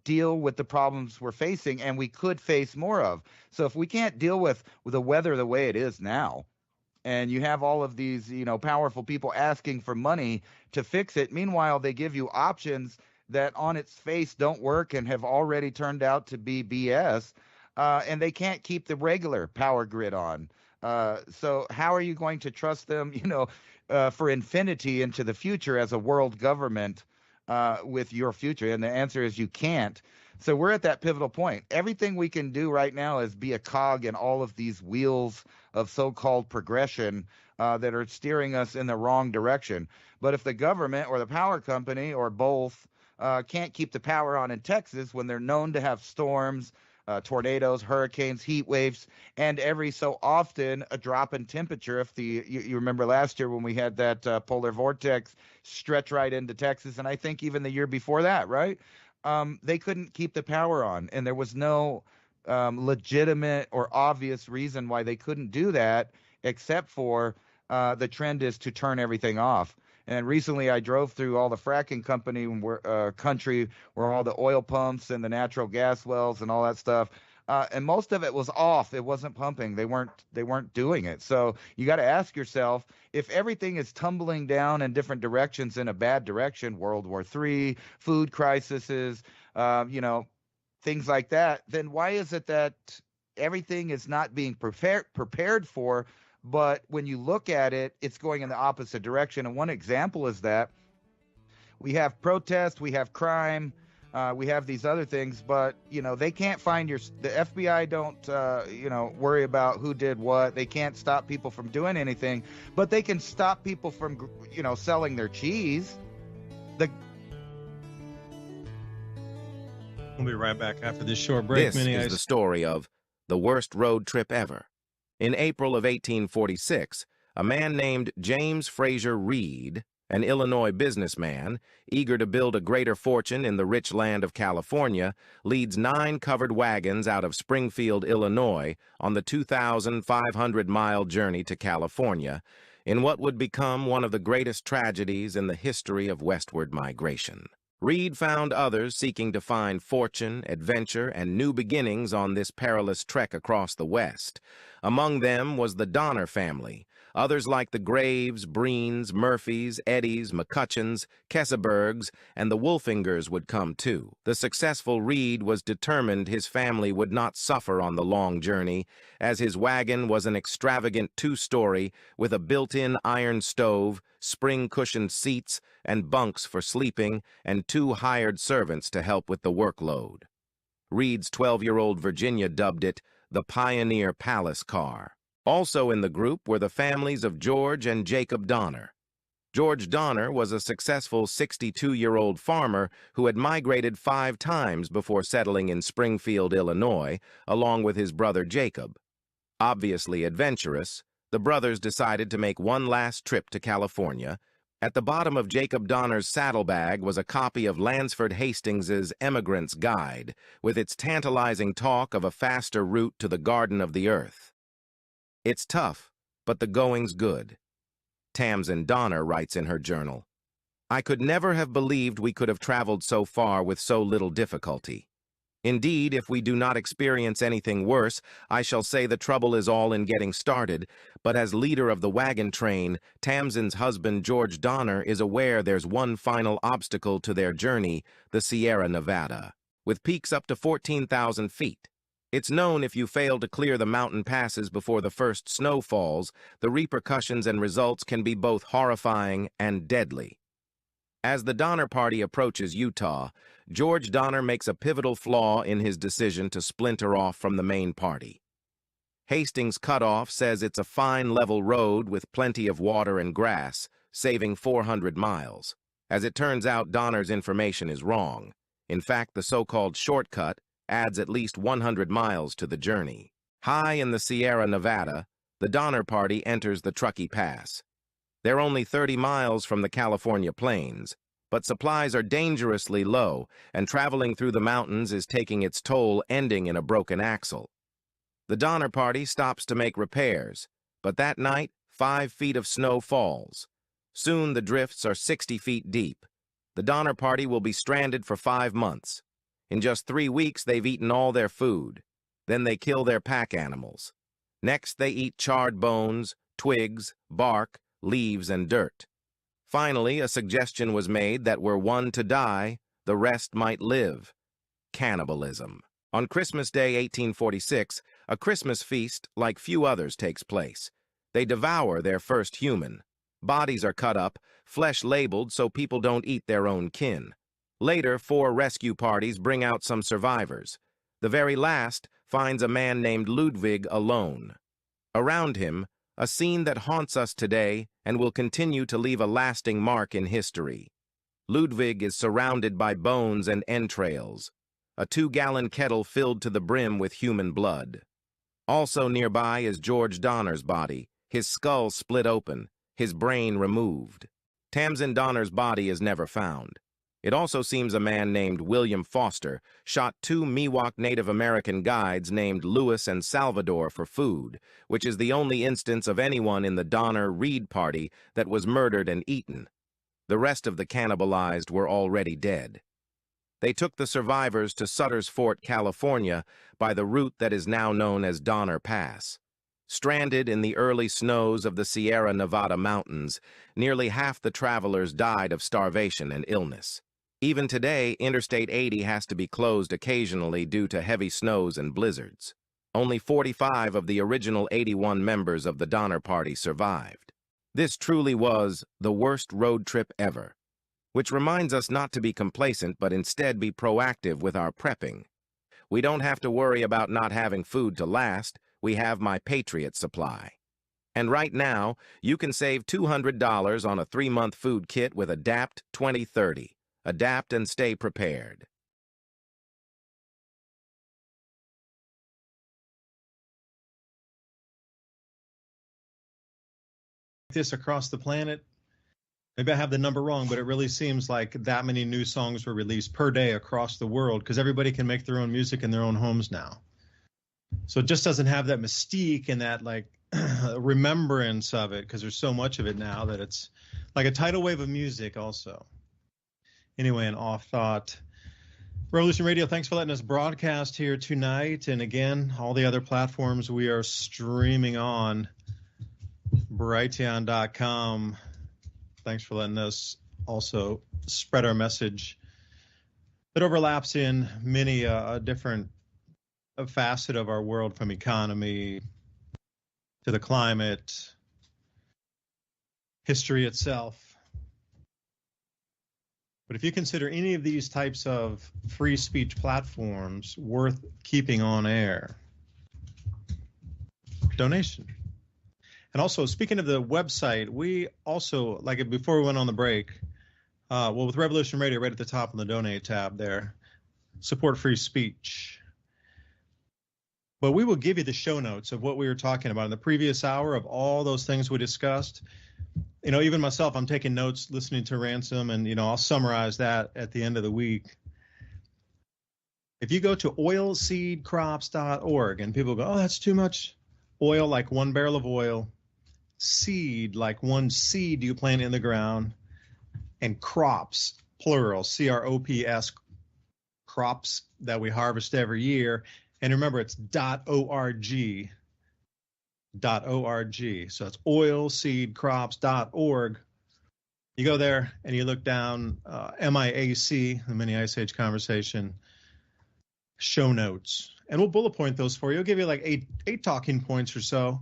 deal with the problems we're facing, and we could face more of. So if we can't deal with the weather the way it is now, and you have all of these powerful people asking for money to fix it, meanwhile they give you options that on its face don't work and have already turned out to be BS. And they can't keep the regular power grid on. So how are you going to trust them, for infinity into the future as a world government with your future? And the answer is you can't. So we're at that pivotal point. Everything we can do right now is be a cog in all of these wheels of so-called progression that are steering us in the wrong direction. But if the government or the power company or both can't keep the power on in Texas, when they're known to have storms, tornadoes, hurricanes, heat waves, and every so often a drop in temperature. If you remember last year when we had that polar vortex stretch right into Texas, and I think even the year before that, right? They couldn't keep the power on, and there was no legitimate or obvious reason why they couldn't do that, except for the trend is to turn everything off. And recently I drove through all the fracking country where all the oil pumps and the natural gas wells and all that stuff. And most of it was off. It wasn't pumping. They weren't doing it. So you got to ask yourself, if everything is tumbling down in different directions in a bad direction, World War III, food crises, things like that, then why is it that everything is not being prepared for? But when you look at it, it's going in the opposite direction. And one example is that we have protests, we have crime, we have these other things, but they can't find the FBI don't worry about who did what. They can't stop people from doing anything, but they can stop people from selling their cheese. We'll be right back after this short break. This is the story of the worst road trip ever. In April of 1846, a man named James Fraser Reed, an Illinois businessman, eager to build a greater fortune in the rich land of California, leads 9 covered wagons out of Springfield, Illinois, on the 2,500-mile journey to California, in what would become one of the greatest tragedies in the history of westward migration. Reed found others seeking to find fortune, adventure, and new beginnings on this perilous trek across the West. Among them was the Donner family. Others like the Graves, Breens, Murphys, Eddies, McCutcheons, Kesebergs, and the Wolfingers would come too. The successful Reed was determined his family would not suffer on the long journey, as his wagon was an extravagant 2-story with a built-in iron stove, spring-cushioned seats, and bunks for sleeping, and 2 hired servants to help with the workload. Reed's 12-year-old Virginia dubbed it the Pioneer Palace Car. Also in the group were the families of George and Jacob Donner. George Donner was a successful 62-year-old farmer who had migrated 5 times before settling in Springfield, Illinois, along with his brother Jacob. Obviously adventurous, the brothers decided to make one last trip to California. At the bottom of Jacob Donner's saddlebag was a copy of Lansford Hastings's Emigrant's Guide, with its tantalizing talk of a faster route to the Garden of the Earth. It's tough, but the going's good. Tamsin Donner writes in her journal, "I could never have believed we could have traveled so far with so little difficulty. Indeed, if we do not experience anything worse, I shall say the trouble is all in getting started, but as leader of the wagon train, Tamsin's husband George Donner is aware there's one final obstacle to their journey, the Sierra Nevada, with peaks up to 14,000 feet. It's known if you fail to clear the mountain passes before the first snow falls, the repercussions and results can be both horrifying and deadly. As the Donner party approaches Utah, George Donner makes a pivotal flaw in his decision to splinter off from the main party. Hastings Cutoff says it's a fine level road with plenty of water and grass, saving 400 miles. As it turns out, Donner's information is wrong. In fact, the so-called shortcut adds at least 100 miles to the journey. High in the Sierra Nevada, the Donner party enters the Truckee Pass. They're only 30 miles from the California plains, but supplies are dangerously low, and traveling through the mountains is taking its toll, ending in a broken axle. The Donner party stops to make repairs, but that night, 5 feet of snow falls. Soon the drifts are 60 feet deep. The Donner party will be stranded for 5 months. In just 3 weeks, they've eaten all their food. Then they kill their pack animals. Next, they eat charred bones, twigs, bark, leaves, and dirt. Finally, a suggestion was made that were one to die, the rest might live. Cannibalism. On Christmas Day, 1846, a Christmas feast like few others takes place. They devour their first human. Bodies are cut up, flesh labeled so people don't eat their own kin. Later, 4 rescue parties bring out some survivors. The very last finds a man named Ludwig alone. Around him, a scene that haunts us today and will continue to leave a lasting mark in history. Ludwig is surrounded by bones and entrails, a 2-gallon kettle filled to the brim with human blood. Also nearby is George Donner's body, his skull split open, his brain removed. Tamsin Donner's body is never found. It also seems a man named William Foster shot 2 Miwok Native American guides named Louis and Salvador for food, which is the only instance of anyone in the Donner-Reed party that was murdered and eaten. The rest of the cannibalized were already dead. They took the survivors to Sutter's Fort, California, by the route that is now known as Donner Pass. Stranded in the early snows of the Sierra Nevada mountains, nearly half the travelers died of starvation and illness. Even today, Interstate 80 has to be closed occasionally due to heavy snows and blizzards. Only 45 of the original 81 members of the Donner Party survived. This truly was the worst road trip ever, which reminds us not to be complacent but instead be proactive with our prepping. We don't have to worry about not having food to last. We have My Patriot Supply. And right now, you can save $200 on a 3-month food kit with Adapt 2030. Adapt and stay prepared. This across the planet, maybe I have the number wrong, but it really seems like that many new songs were released per day across the world because everybody can make their own music in their own homes now. So it just doesn't have that mystique and that like remembrance of it because there's so much of it now that it's like a tidal wave of music also. Anyway, an off thought. Revolution Radio, thanks for letting us broadcast here tonight. And again, all the other platforms we are streaming on. Brighteon.com. Thanks for letting us also spread our message. It overlaps in many different facet of our world, from economy to the climate, history itself. But if you consider any of these types of free speech platforms worth keeping on air, donation. And also, speaking of the website, we also, like before we went on the break, with Revolution Radio right at the top on the donate tab there, support free speech. But we will give you the show notes of what we were talking about in the previous hour of all those things we discussed. You know, even myself, I'm taking notes, listening to Ransom, and, you know, I'll summarize that at the end of the week. If you go to oilseedcrops.org and people go, oh, that's too much oil, like one barrel of oil, seed, like one seed you plant in the ground, and crops, plural, C-R-O-P-S, crops that we harvest every year. And remember, it's .org. .org. So it's oilseedcrops.org. You go there and you look down, MIAC, the Mini Ice Age Conversation, show notes. And we'll bullet point those for you. We'll give you like eight talking points or so.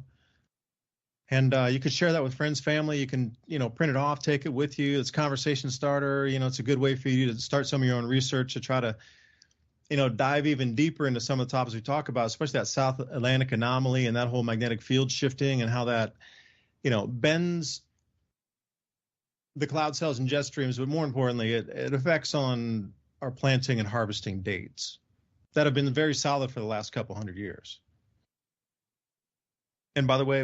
And you could share that with friends, family. You can, you know, print it off, take it with you. It's a conversation starter. You know, it's a good way for you to start some of your own research to try to, you know, dive even deeper into some of the topics we talk about, especially that South Atlantic anomaly and that whole magnetic field shifting and how that, you know, bends the cloud cells and jet streams. But more importantly, it affects on our planting and harvesting dates that have been very solid for the last couple hundred years. And by the way,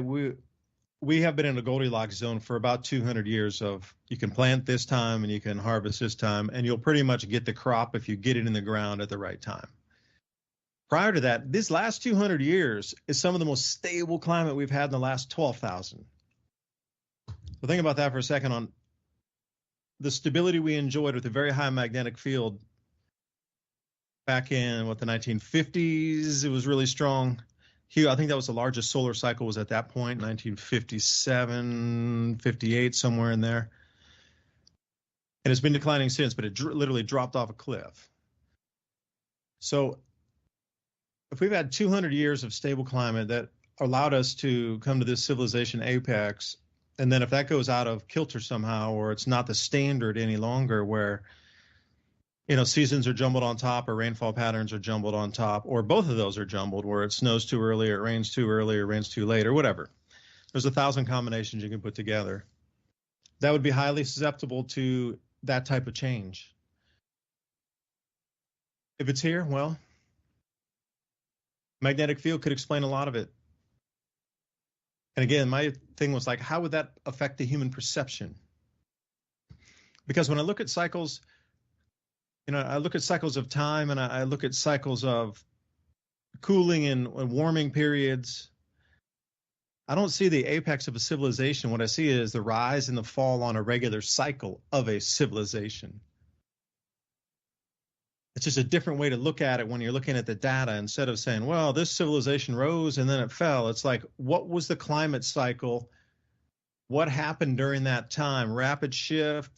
we have been in a Goldilocks zone for about 200 years of you can plant this time and you can harvest this time, and you'll pretty much get the crop if you get it in the ground at the right time. Prior to that, this last 200 years is some of the most stable climate we've had in the last 12,000. So think about that for a second on the stability we enjoyed with a very high magnetic field back in, the 1950s. It was really strong. I think that was the largest solar cycle was at that point, 1957, 58, somewhere in there. And it's been declining since, but it literally dropped off a cliff. So if we've had 200 years of stable climate that allowed us to come to this civilization apex, and then if that goes out of kilter somehow, or it's not the standard any longer where, you know, seasons are jumbled on top or rainfall patterns are jumbled on top, or both of those are jumbled where it snows too early, or it rains too early, or it rains too late, or whatever. There's 1,000 combinations you can put together. That would be highly susceptible to that type of change. If it's here, well, magnetic field could explain a lot of it. And again, my thing was like, how would that affect the human perception? Because when I look at cycles, you know, I look at cycles of time and I look at cycles of cooling and warming periods. I don't see the apex of a civilization. What I see is the rise and the fall on a regular cycle of a civilization. It's just a different way to look at it when you're looking at the data instead of saying, well, this civilization rose and then it fell. It's like, what was the climate cycle? What happened during that time? Rapid shift,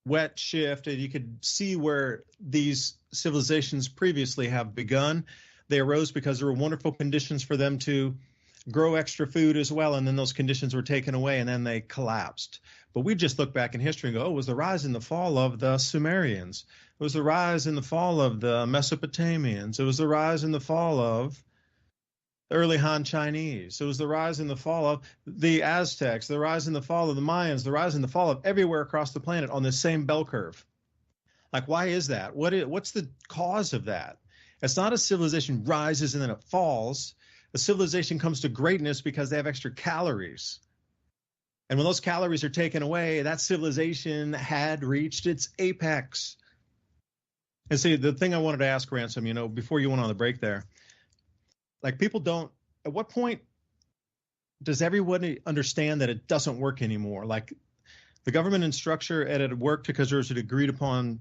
wet shift, and you could see where these civilizations previously have begun. They arose because there were wonderful conditions for them to grow extra food as well, and then those conditions were taken away, and then they collapsed. But we just look back in history and go, oh, it was the rise and the fall of the Sumerians. It was the rise and the fall of the Mesopotamians. It was the rise and the fall of the early Han Chinese. It was the rise and the fall of the Aztecs, the rise and the fall of the Mayans, the rise and the fall of everywhere across the planet on this same bell curve. Like, why is that? What's the cause of that? It's not a civilization rises and then it falls. A civilization comes to greatness because they have extra calories. And when those calories are taken away, that civilization had reached its apex. And see, the thing I wanted to ask, Ransom, before you went on the break there, like, people don't, at what point does everybody understand that it doesn't work anymore? Like, the government and structure, and it worked because there was an agreed upon,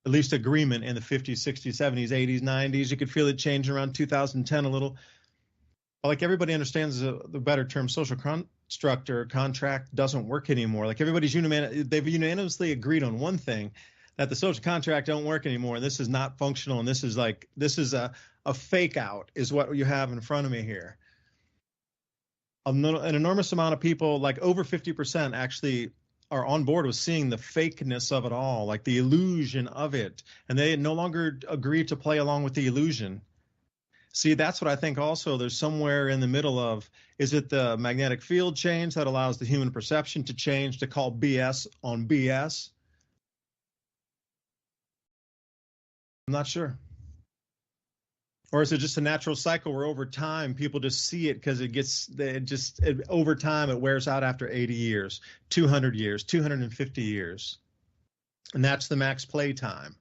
at least agreement in the 50s, 60s, 70s, 80s, 90s. You could feel it change around 2010 a little. Like, everybody understands the better term, social construct or contract doesn't work anymore. Like, they've unanimously agreed on one thing, that the social contract don't work anymore. And this is not functional. And this is a fake out is what you have in front of me here. An enormous amount of people, like over 50% actually are on board with seeing the fakeness of it all, like the illusion of it. And they no longer agree to play along with the illusion. See, that's what I think also there's somewhere in the middle of, is it the magnetic field change that allows the human perception to change, to call BS on BS? I'm not sure. Or is it just a natural cycle where over time people just see it because over time it wears out after 80 years, 200 years, 250 years. And that's the max play time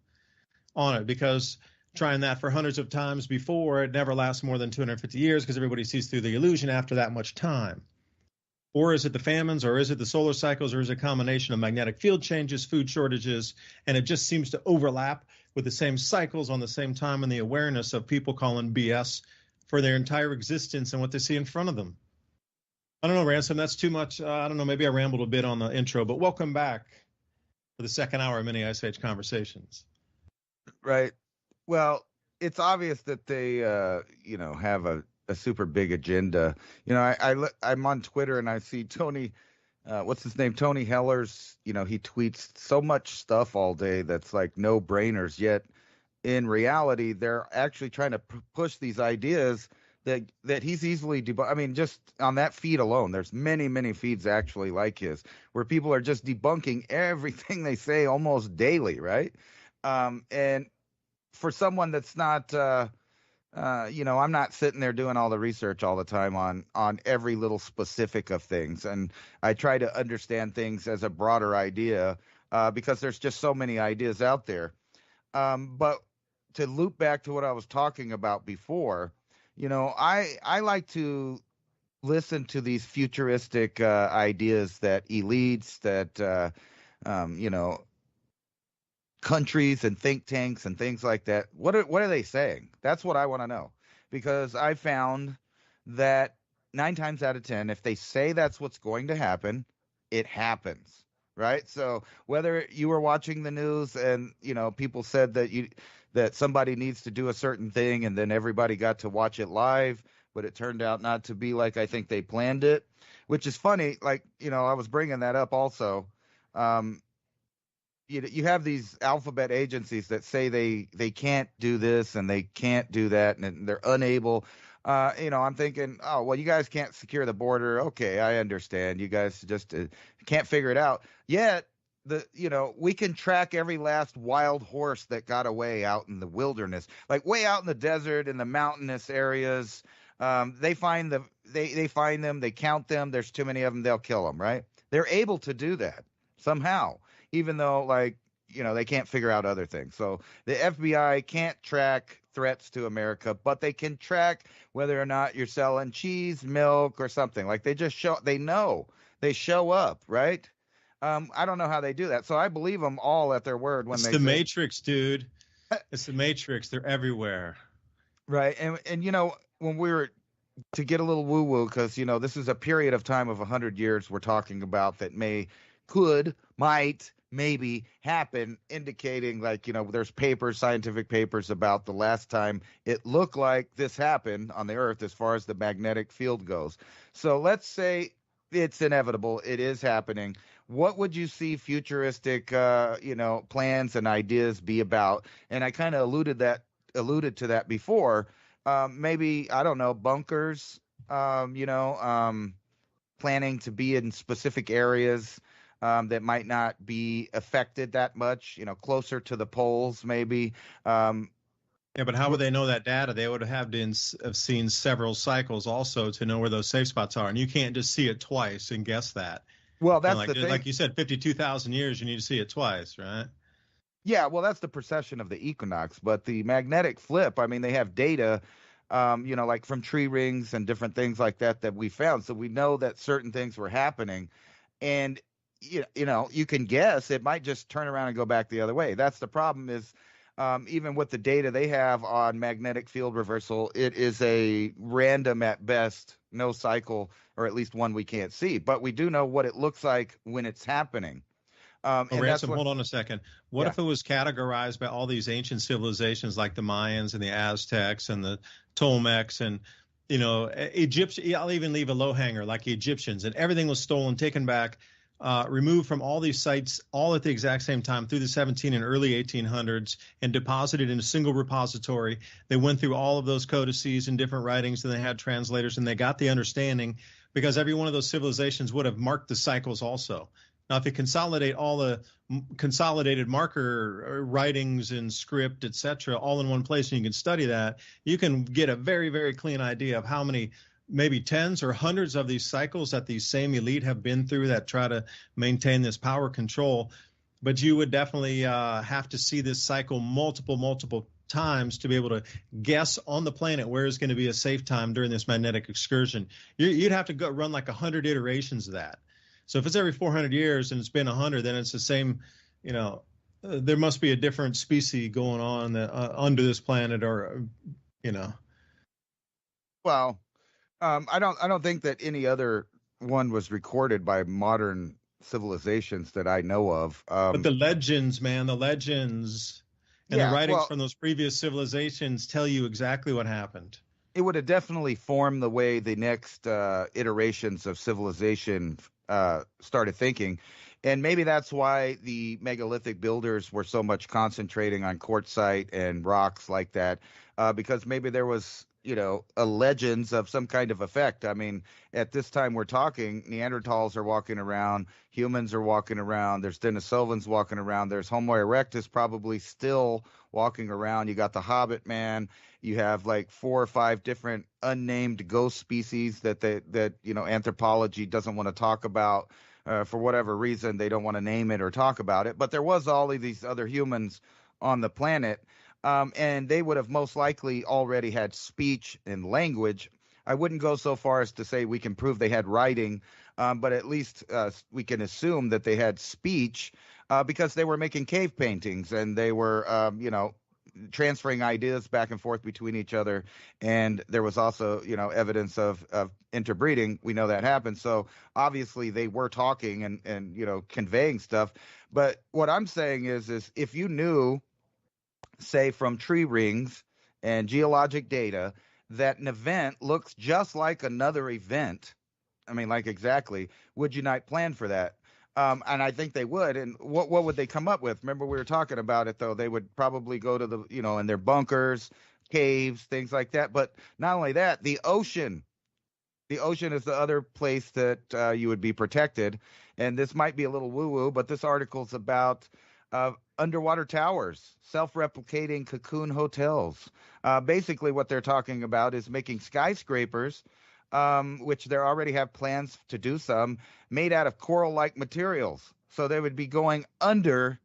on it, because trying that for hundreds of times before, it never lasts more than 250 years because everybody sees through the illusion after that much time. Or is it the famines, or is it the solar cycles, or is it a combination of magnetic field changes, food shortages, and it just seems to overlap with the same cycles on the same time, and the awareness of people calling BS for their entire existence and what they see in front of them. I don't know, Ransom, that's too much. I don't know, maybe I rambled a bit on the intro, but welcome back for the second hour of Mini Ice Age Conversations. Right. Well, it's obvious that they, have a super big agenda. I'm on Twitter and I see Tony, what's his name? Tony Heller's, he tweets so much stuff all day that's like no brainers, yet in reality, they're actually trying to push these ideas that he's easily debunked. I mean, just on that feed alone, there's many, many feeds actually like his, where people are just debunking everything they say almost daily, right? And for someone that's not, I'm not sitting there doing all the research all the time on every little specific of things. And I try to understand things as a broader idea because there's just so many ideas out there. But to loop back to what I was talking about before, I like to listen to these futuristic ideas that elites, that, countries and think tanks and things like that. What are they saying? That's what I want to know, because I found that 9 times out of 10, if they say that's what's going to happen, it happens, right? So whether you were watching the news and people said that somebody needs to do a certain thing, and then everybody got to watch it live, but it turned out not to be like I think they planned it, which is funny. Like, I was bringing that up also. You have these alphabet agencies that say they can't do this and they can't do that, and they're unable. I'm thinking, oh, well, you guys can't secure the border. Okay, I understand. You guys just can't figure it out. Yet, we can track every last wild horse that got away out in the wilderness, like way out in the desert, in the mountainous areas. They find them, they count them. There's too many of them. They'll kill them, right? They're able to do that somehow. Even though, like, they can't figure out other things. So the FBI can't track threats to America, but they can track whether or not you're selling cheese, milk, or something. Like they show up, right? I don't know how they do that. So I believe them all at their word when it's they the say, Matrix, dude. It's the Matrix. They're everywhere. right. And when we were to get a little woo woo, because this is a period of time of 100 years we're talking about that might maybe happen, indicating like there's scientific papers about the last time it looked like this happened on the Earth as far as the magnetic field goes. So let's say it's inevitable, it is happening. What would you see futuristic plans and ideas be about? And I kind of alluded to that before. Maybe, I don't know, bunkers, planning to be in specific areas that might not be affected that much, closer to the poles, maybe. Yeah, but how would they know that data? They would have seen several cycles also to know where those safe spots are. And you can't just see it twice and guess that. Well, that's the thing. Like you said, 52,000 years, you need to see it twice, right? Yeah, well, that's the precession of the equinox. But the magnetic flip, I mean, they have data, like from tree rings and different things like that we found. So we know that certain things were happening. And, you can guess it might just turn around and go back the other way. That's the problem is even with the data they have on magnetic field reversal, it is a random at best, no cycle, or at least one we can't see. But we do know what it looks like when it's happening. Ransom, hold on a second. What if it was categorized by all these ancient civilizations like the Mayans and the Aztecs and the Tolmecs and, Egyptian? I'll even leave a low hanger like the Egyptians, and everything was stolen, taken back, removed from all these sites all at the exact same time through the 17 and early 1800s and deposited in a single repository. They went through all of those codices and different writings, and they had translators, and they got the understanding because every one of those civilizations would have marked the cycles also. Now, if you consolidate all the consolidated marker writings and script, et cetera, all in one place, and you can study that, you can get a very, very clean idea of how many, maybe tens or hundreds of these cycles that these same elite have been through that try to maintain this power control. But you would definitely have to see this cycle multiple times to be able to guess on the planet where is going to be a safe time during this magnetic excursion. You'd have to go run like 100 iterations of that. So if it's every 400 years and it's been 100, then it's the same, there must be a different species going on under this planet or. Well, I don't think that any other one was recorded by modern civilizations that I know of. But the legends, man, the writings from those previous civilizations tell you exactly what happened. It would have definitely formed the way the next iterations of civilization started thinking. And maybe that's why the megalithic builders were so much concentrating on quartzite and rocks like that, because maybe there was, a legends of some kind of effect. I mean, at this time we're talking, Neanderthals are walking around, humans are walking around, there's Denisovans walking around, there's Homo erectus probably still walking around. You got the Hobbit man, you have like 4 or 5 different unnamed ghost species that anthropology doesn't want to talk about. For whatever reason, they don't want to name it or talk about it. But there was all of these other humans on the planet, and they would have most likely already had speech and language. I wouldn't go so far as to say we can prove they had writing, but at least we can assume that they had speech because they were making cave paintings and they were, transferring ideas back and forth between each other. And there was also, evidence of interbreeding. We know that happened. So obviously they were talking and conveying stuff. But what I'm saying is if you knew, say, from tree rings and geologic data that an event looks just like another event, I mean, like exactly, would you not plan for that? And I think they would. And what would they come up with? Remember, we were talking about it, though. They would probably go to the, in their bunkers, caves, things like that. But not only that, the ocean. The ocean is the other place that you would be protected. And this might be a little woo-woo, but this article's about underwater towers, self-replicating cocoon hotels. Basically, what they're talking about is making skyscrapers, which they already have plans to do some, made out of coral-like materials. So they would be going under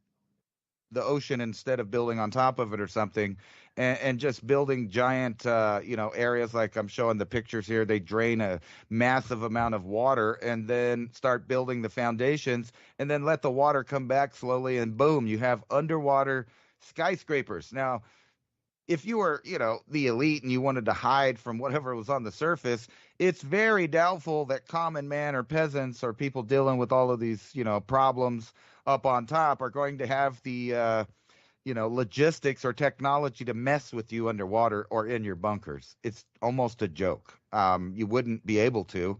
the ocean instead of building on top of it or something, and just building giant, areas like I'm showing the pictures here. They drain a massive amount of water and then start building the foundations and then let the water come back slowly, and boom, you have underwater skyscrapers. Now, if you were, the elite and you wanted to hide from whatever was on the surface, it's very doubtful that common man or peasants or people dealing with all of these, problems up on top are going to have the, logistics or technology to mess with you underwater or in your bunkers. It's almost a joke. You wouldn't be able to.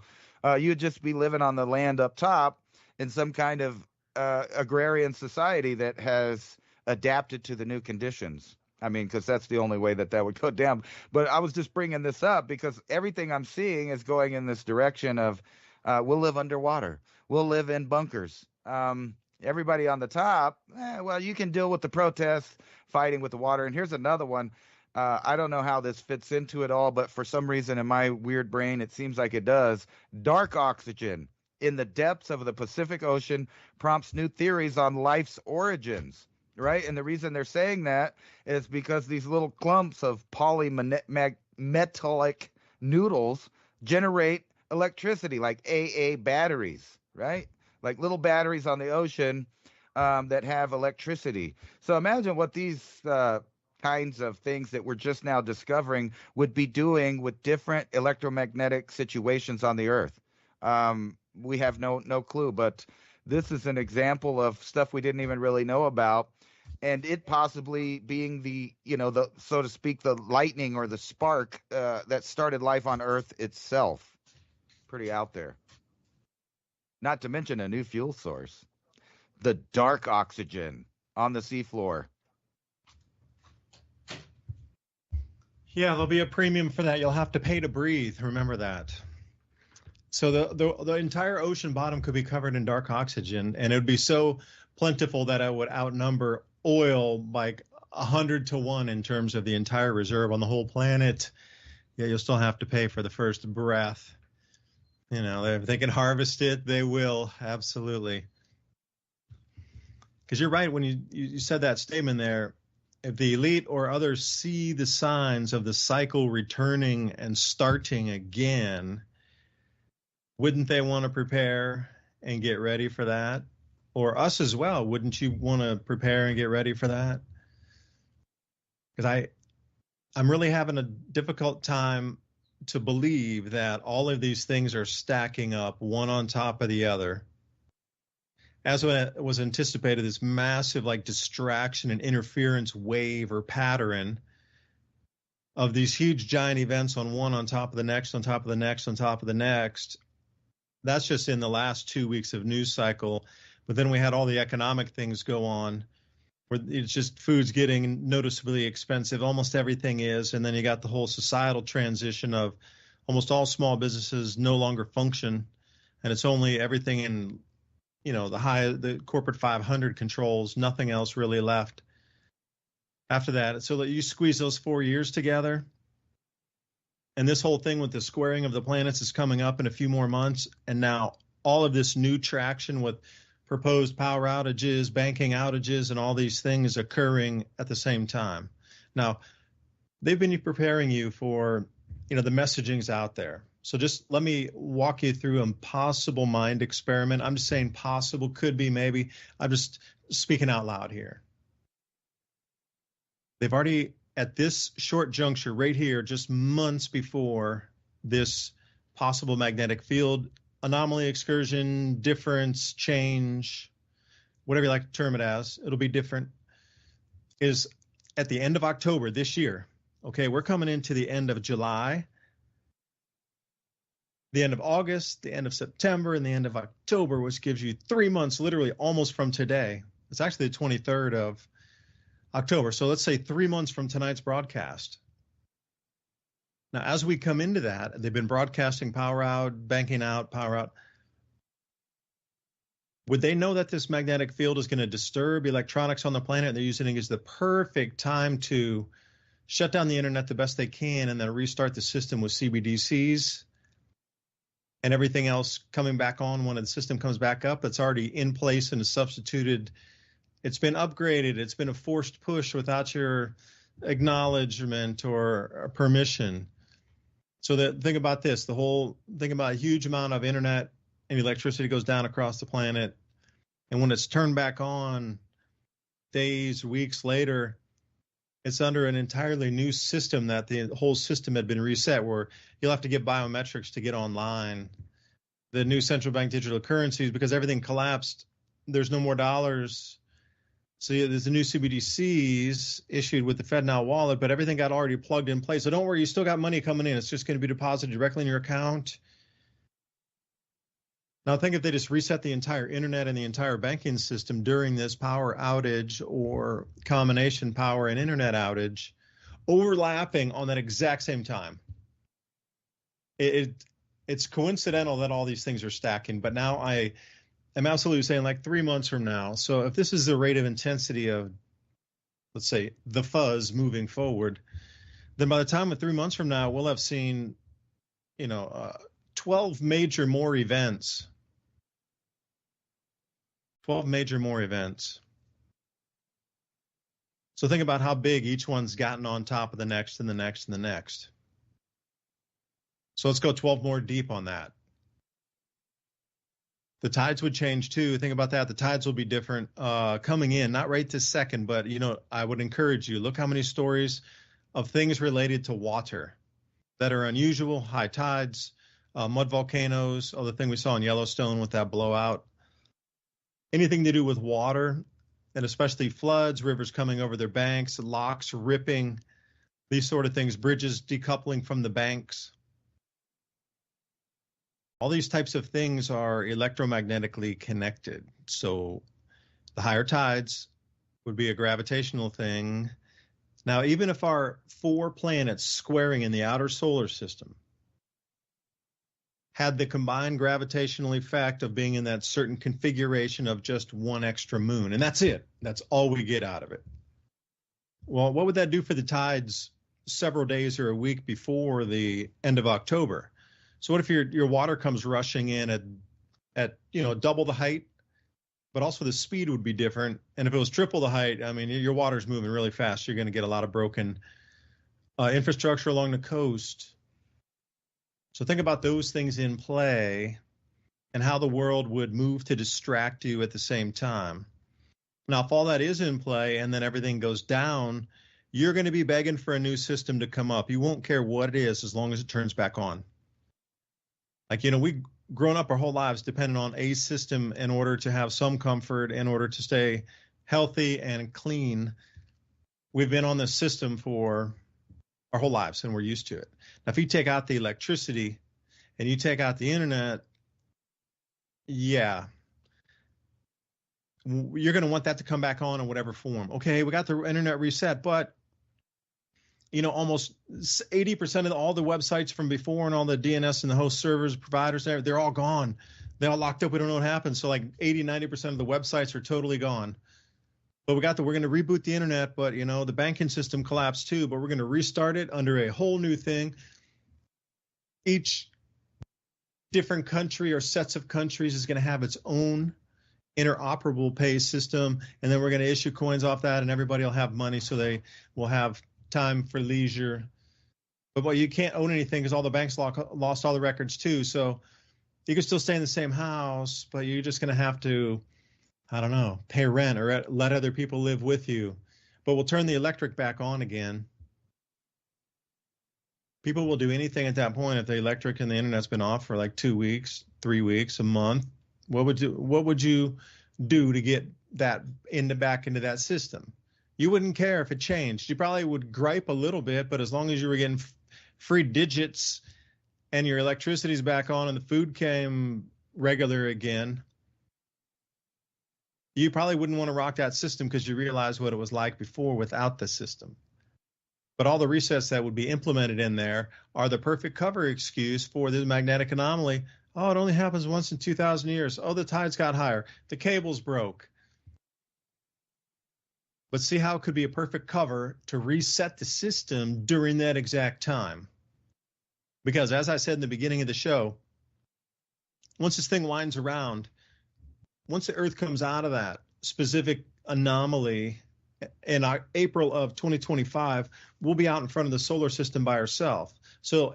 You'd just be living on the land up top in some kind of agrarian society that has adapted to the new conditions. I mean, because that's the only way that would go down. But I was just bringing this up because everything I'm seeing is going in this direction of we'll live underwater. We'll live in bunkers. Everybody on the top, well, you can deal with the protests, fighting with the water. And here's another one. I don't know how this fits into it all, but for some reason in my weird brain, it seems like it does. Dark oxygen in the depths of the Pacific Ocean prompts new theories on life's origins. Right. And the reason they're saying that is because these little clumps of polymetallic noodles generate electricity like AA batteries. Right. Like little batteries on the ocean that have electricity. So imagine what these kinds of things that we're just now discovering would be doing with different electromagnetic situations on the Earth. We have no clue. But this is an example of stuff we didn't even really know about. And it possibly being the so to speak, the lightning or the spark that started life on Earth itself. Pretty out there. Not to mention a new fuel source, the dark oxygen on the seafloor. Yeah, there'll be a premium for that. You'll have to pay to breathe. Remember that. So the entire ocean bottom could be covered in dark oxygen, and it would be so plentiful that it would outnumber oil like 100 to 1 in terms of the entire reserve on the whole planet. Yeah, you'll still have to pay for the first breath. If they can harvest it, they will. Absolutely. Because you're right when you said that statement there. If the elite or others see the signs of the cycle returning and starting again, wouldn't they want to prepare and get ready for that? Or us as well, wouldn't you want to prepare and get ready for that? Because I'm really having a difficult time to believe that all of these things are stacking up one on top of the other. As it was anticipated, this massive distraction and interference wave or pattern of these huge giant events on one on top of the next, on top of the next, on top of the next. That's just in the last 2 weeks of news cycle. But then we had all the economic things go on where it's just food's getting noticeably expensive. Almost everything is. And then you got the whole societal transition of almost all small businesses no longer function. And it's only everything in, the corporate 500 controls, nothing else really left after that. So that you squeeze those 4 years together. And this whole thing with the squaring of the planets is coming up in a few more months. And now all of this new traction with proposed power outages, banking outages, and all these things occurring at the same time. Now, they've been preparing you for, the messaging's out there. So just let me walk you through a possible mind experiment. I'm just saying possible, could be, maybe. I'm just speaking out loud here. They've already, at this short juncture right here, just months before this possible magnetic field anomaly, excursion, difference, change, whatever you like to term it as, it'll be different, is at the end of October this year. Okay, we're coming into the end of July, the end of August, the end of September, and the end of October, which gives you 3 months, literally almost from today. It's actually the 23rd of October. So let's say 3 months from tonight's broadcast. Now, as we come into that, they've been broadcasting power out, banking out, power out. Would they know that this magnetic field is going to disturb electronics on the planet? They're using it as the perfect time to shut down the internet the best they can and then restart the system with CBDCs and everything else coming back on when the system comes back up that's already in place and is substituted It's been upgraded. It's been a forced push without your acknowledgement or permission. So think about this, think about a huge amount of internet and electricity goes down across the planet. And when it's turned back on days, weeks later, it's under an entirely new system that the whole system had been reset, where you'll have to get biometrics to get online. The new central bank digital currencies, because everything collapsed, there's no more dollars. So there's the new CBDCs issued with the FedNow wallet, but everything got already plugged in place. So don't worry, you still got money coming in. It's just going to be deposited directly in your account. Now think if they just reset the entire internet and the entire banking system during this power outage or combination power and internet outage, overlapping on that exact same time. It's coincidental that all these things are stacking, but now I'm absolutely saying like 3 months from now. So if this is the rate of intensity of, let's say, the fuzz moving forward, then by the time of 3 months from now, we'll have seen, 12 major more events. 12 major more events. So think about how big each one's gotten on top of the next and the next and the next. So let's go 12 more deep on that. The tides would change too. Think about that. The tides will be different coming in, not right this second, but I would encourage you, look how many stories of things related to water that are unusual, high tides, mud volcanoes, the thing we saw in Yellowstone with that blowout. Anything to do with water, and especially floods, rivers coming over their banks, locks ripping, these sort of things, bridges decoupling from the banks. All these types of things are electromagnetically connected. So the higher tides would be a gravitational thing. Now, even if our 4 planets squaring in the outer solar system had the combined gravitational effect of being in that certain configuration of just one extra moon, and that's it. That's all we get out of it. Well, what would that do for the tides several days or a week before the end of October? So what if your water comes rushing in at double the height, but also the speed would be different? And if it was triple the height, I mean, your water's moving really fast. You're going to get a lot of broken infrastructure along the coast. So think about those things in play and how the world would move to distract you at the same time. Now, if all that is in play and then everything goes down, you're going to be begging for a new system to come up. You won't care what it is as long as it turns back on. Like, we've grown up our whole lives depending on a system in order to have some comfort, in order to stay healthy and clean. We've been on this system for our whole lives, and we're used to it. Now, if you take out the electricity and you take out the internet, yeah, you're going to want that to come back on in whatever form. Okay, we got the internet reset, but almost 80% of all the websites from before and all the DNS and the host servers, providers, they're all gone. They're all locked up. We don't know what happened. So like 80-90% of the websites are totally gone. But we're going to reboot the internet, but the banking system collapsed too, but we're going to restart it under a whole new thing. Each different country or sets of countries is going to have its own interoperable pay system, and then we're going to issue coins off that, and everybody will have money, so they will have time for leisure. But you can't own anything because all the banks lost all the records too. So you can still stay in the same house, but you're just going to have to, I don't know, pay rent or let other people live with you. But we'll turn the electric back on again. People will do anything at that point if the electric and the internet's been off for like 2 weeks, 3 weeks, a month. What would you do to get that back into that system? You wouldn't care if it changed. You probably would gripe a little bit, but as long as you were getting free digits and your electricity's back on and the food came regular again, you probably wouldn't want to rock that system because you realize what it was like before without the system. But all the resets that would be implemented in there are the perfect cover excuse for the magnetic anomaly. Oh, it only happens once in 2,000 years. Oh, the tides got higher. The cables broke. But see how it could be a perfect cover to reset the system during that exact time. Because as I said in the beginning of the show, once this thing winds around, once the Earth comes out of that specific anomaly in April of 2025, we'll be out in front of the solar system by ourselves. So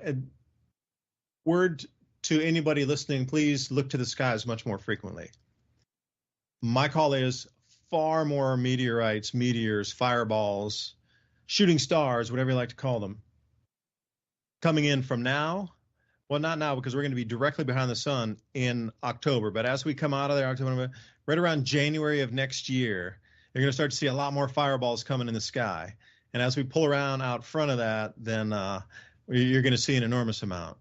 word to anybody listening, please look to the skies much more frequently. My call is far more meteorites, meteors, fireballs, shooting stars, whatever you like to call them, coming in from now. Well, not now, because we're going to be directly behind the sun in October. But as we come out of there, October, right around January of next year, you're going to start to see a lot more fireballs coming in the sky. And as we pull around out front of that, then you're going to see an enormous amount.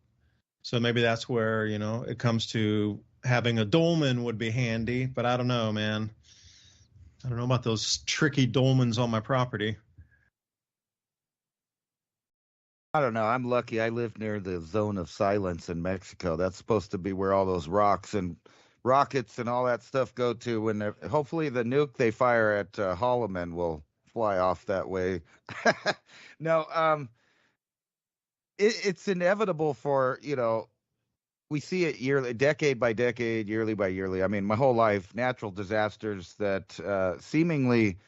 So maybe that's where, it comes to having a dolmen would be handy. But I don't know, man. I don't know about those tricky dolmens on my property. I don't know. I'm lucky. I live near the zone of silence in Mexico. That's supposed to be where all those rocks and rockets and all that stuff go to. When hopefully the nuke they fire at Holloman will fly off that way. No, it's inevitable for, we see it yearly, decade by decade, yearly by yearly. I mean, my whole life, natural disasters that seemingly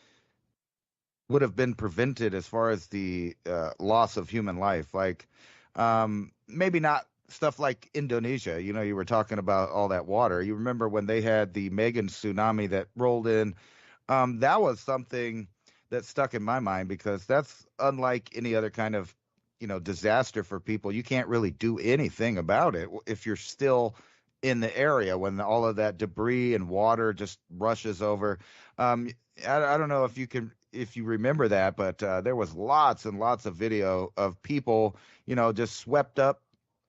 would have been prevented as far as the loss of human life. Like maybe not stuff like Indonesia. You were talking about all that water. You remember when they had the Megan tsunami that rolled in? That was something that stuck in my mind because that's unlike any other kind of, disaster for people. You can't really do anything about it if you're still in the area when all of that debris and water just rushes over. I don't know if you remember that, but there was lots and lots of video of people, just swept up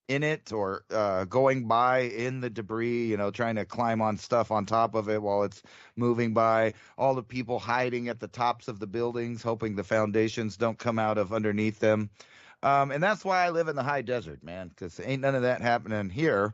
in it or going by in the debris, trying to climb on stuff on top of it while it's moving by. All the people hiding at the tops of the buildings, hoping the foundations don't come out of underneath them. And that's why I live in the high desert, man, because ain't none of that happening here.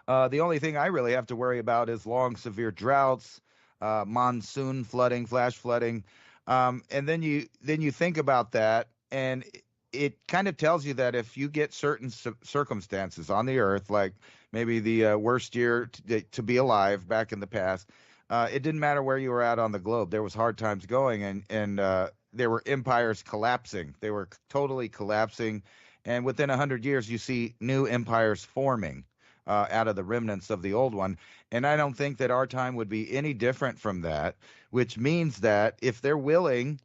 The only thing I really have to worry about is long, severe droughts, monsoon flooding, flash flooding. And then you think about that, and it kind of tells you that if you get certain circumstances on the earth, like maybe the worst year to be alive back in the past, it didn't matter where you were at on the globe. There was hard times going, and there were empires collapsing. They were totally collapsing. And within 100 years, you see new empires forming out of the remnants of the old one. And I don't think that our time would be any different from that, which means that if they're willing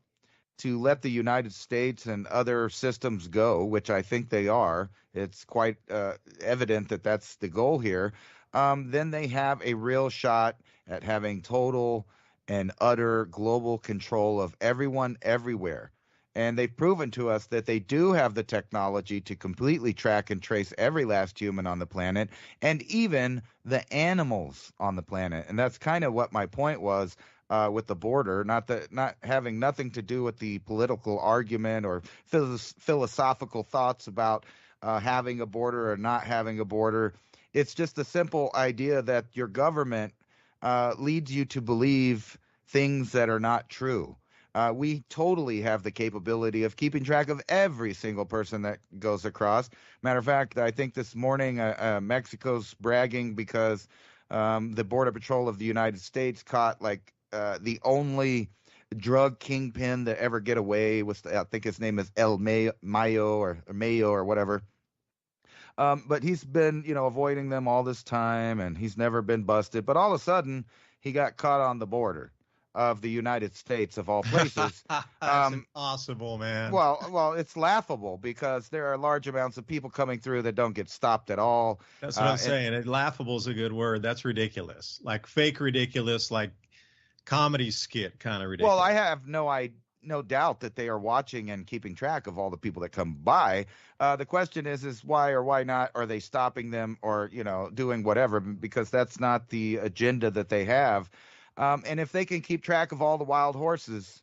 to let the United States and other systems go, which I think they are, it's quite evident that that's the goal here, then they have a real shot at having total and utter global control of everyone everywhere. And they've proven to us that they do have the technology to completely track and trace every last human on the planet and even the animals on the planet. And that's kind of what my point was with the border, not having nothing to do with the political argument or philosophical thoughts about having a border or not having a border. It's just the simple idea that your government leads you to believe things that are not true. We totally have the capability of keeping track of every single person that goes across. Matter of fact, I think this morning Mexico's bragging because the Border Patrol of the United States caught the only drug kingpin that ever get away with, I think his name is El Mayo or whatever. But he's been, avoiding them all this time, and he's never been busted. But all of a sudden, he got caught on the border of the United States, of all places. That's impossible, man. Well, it's laughable because there are large amounts of people coming through that don't get stopped at all. That's what I'm saying. Laughable is a good word. That's ridiculous. Like fake ridiculous, like comedy skit kind of ridiculous. Well, I have no doubt that they are watching and keeping track of all the people that come by. The question is why or why not are they stopping them or, doing whatever, because that's not the agenda that they have. And if they can keep track of all the wild horses,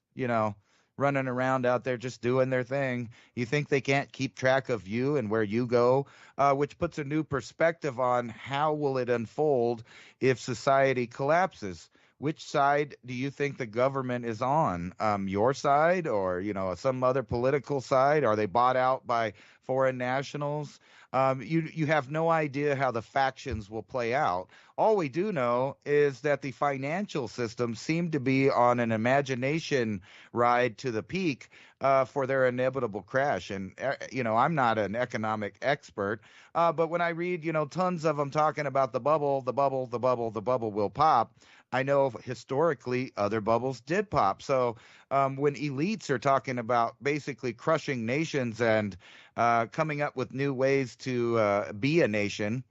running around out there just doing their thing, you think they can't keep track of you and where you go, which puts a new perspective on how will it unfold if society collapses. which side do you think the government is on? Your side, or some other political side? Are they bought out by foreign nationals? You have no idea how the factions will play out. All we do know is that the financial system seemed to be on an imagination ride to the peak for their inevitable crash. And I'm not an economic expert, but when I read tons of them talking about the bubble, the bubble, the bubble, the bubble will pop, I know historically other bubbles did pop. So when elites are talking about basically crushing nations and coming up with new ways to be a nation,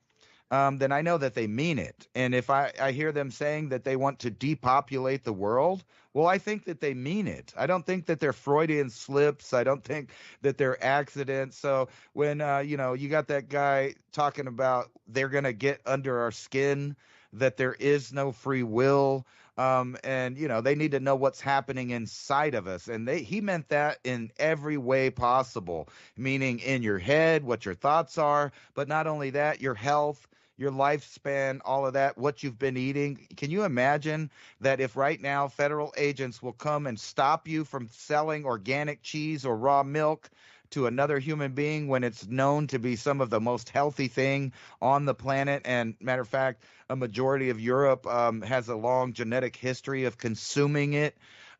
then I know that they mean it. And if I hear them saying that they want to depopulate the world, well, I think that they mean it. I don't think that they're Freudian slips. I don't think that they're accidents. So when, you got that guy talking about they're going to get under our skin, that there is no free will, and they need to know what's happening inside of us, and he meant that in every way possible, meaning in your head, what your thoughts are, but not only that, your health, your lifespan, all of that, what you've been eating. Can you imagine that if right now federal agents will come and stop you from selling organic cheese or raw milk to another human being when it's known to be some of the most healthy thing on the planet? And matter of fact, a majority of Europe has a long genetic history of consuming it,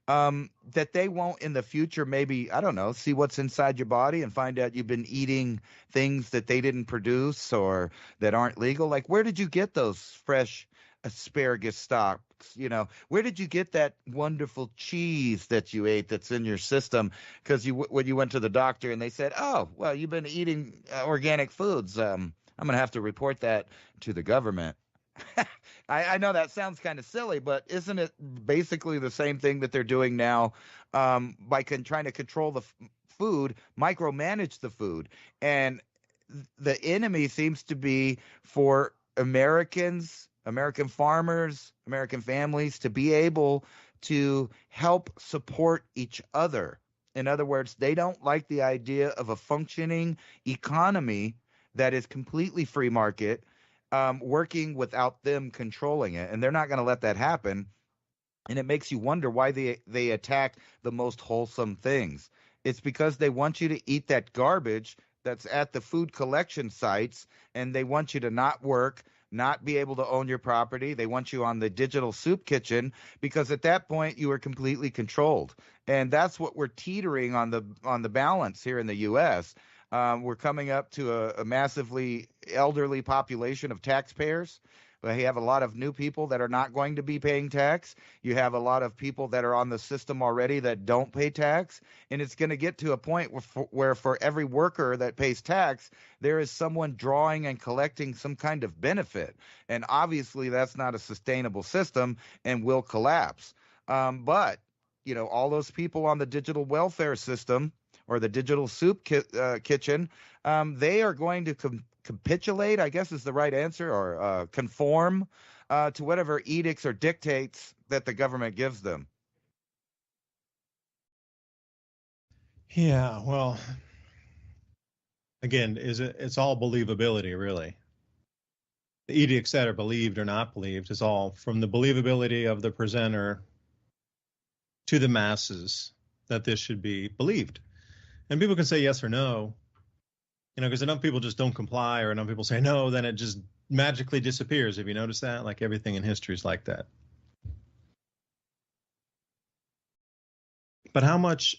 that they won't in the future, maybe, I don't know, see what's inside your body and find out you've been eating things that they didn't produce or that aren't legal. Like, where did you get those fresh asparagus stalks? Where did you get that wonderful cheese that you ate that's in your system? Because when you went to the doctor and they said, oh, well, you've been eating organic foods. I'm going to have to report that to the government. I know that sounds kind of silly, but isn't it basically the same thing that they're doing now by trying to control the food, micromanage the food? And the enemy seems to be for Americans, American farmers, American families to be able to help support each other. In other words, they don't like the idea of a functioning economy that is completely free market, working without them controlling it. And they're not going to let that happen. And it makes you wonder why they attack the most wholesome things. It's because they want you to eat that garbage that's at the food collection sites, and they want you to not work, not be able to own your property. They want you on the digital soup kitchen, because at that point you are completely controlled. And that's what we're teetering on the balance here in the U.S. We're coming up to a massively elderly population of taxpayers. We have a lot of new people that are not going to be paying tax. You have a lot of people that are on the system already that don't pay tax. And it's going to get to a point where for every worker that pays tax, there is someone drawing and collecting some kind of benefit. And obviously that's not a sustainable system and will collapse. But all those people on the digital welfare system or the digital soup kitchen, they are going to capitulate, I guess is the right answer, or conform to whatever edicts or dictates that the government gives them. Yeah, well, again, it's all believability, really. The edicts that are believed or not believed is all from the believability of the presenter to the masses that this should be believed. And people can say yes or no, because enough people just don't comply, or enough people say no, then it just magically disappears. Have you noticed that? Like everything in history is like that. But how much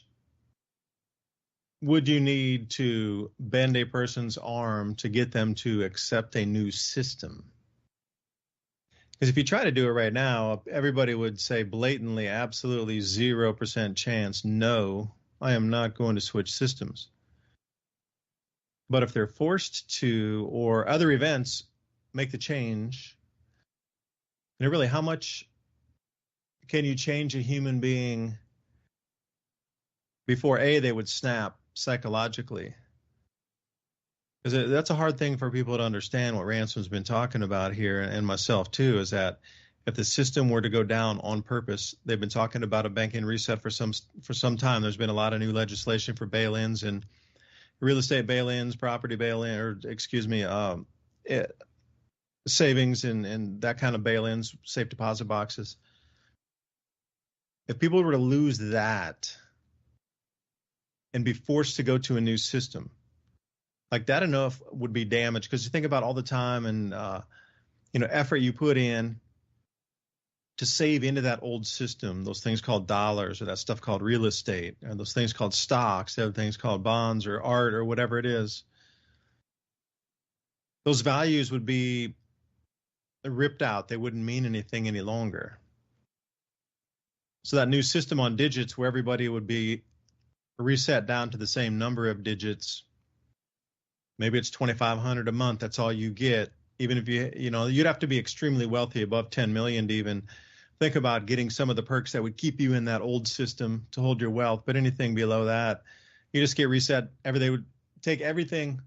would you need to bend a person's arm to get them to accept a new system? Because if you try to do it right now, everybody would say blatantly, absolutely 0% chance, no, I am not going to switch systems. But if they're forced to, or other events make the change, and really, how much can you change a human being before they would snap psychologically? Because that's a hard thing for people to understand. What Ransom's been talking about here, and myself too, is that if the system were to go down on purpose, they've been talking about a banking reset for some time. There's been a lot of new legislation for bail-ins and real estate bail-ins, property bail-in, or savings and that kind of bail-ins, safe deposit boxes. if people were to lose that and be forced to go to a new system, like that enough would be damaged, because you think about all the time and effort you put in to save into that old system, those things called dollars, or that stuff called real estate, or those things called stocks, the other things called bonds or art or whatever it is. Those values would be ripped out. They wouldn't mean anything any longer. So that new system on digits, where everybody would be reset down to the same number of digits, maybe it's 2,500 a month. That's all you get. Even if you'd have to be extremely wealthy, above 10 million, to even think about getting some of the perks that would keep you in that old system to hold your wealth. But anything below that, you just get reset. They would take everything.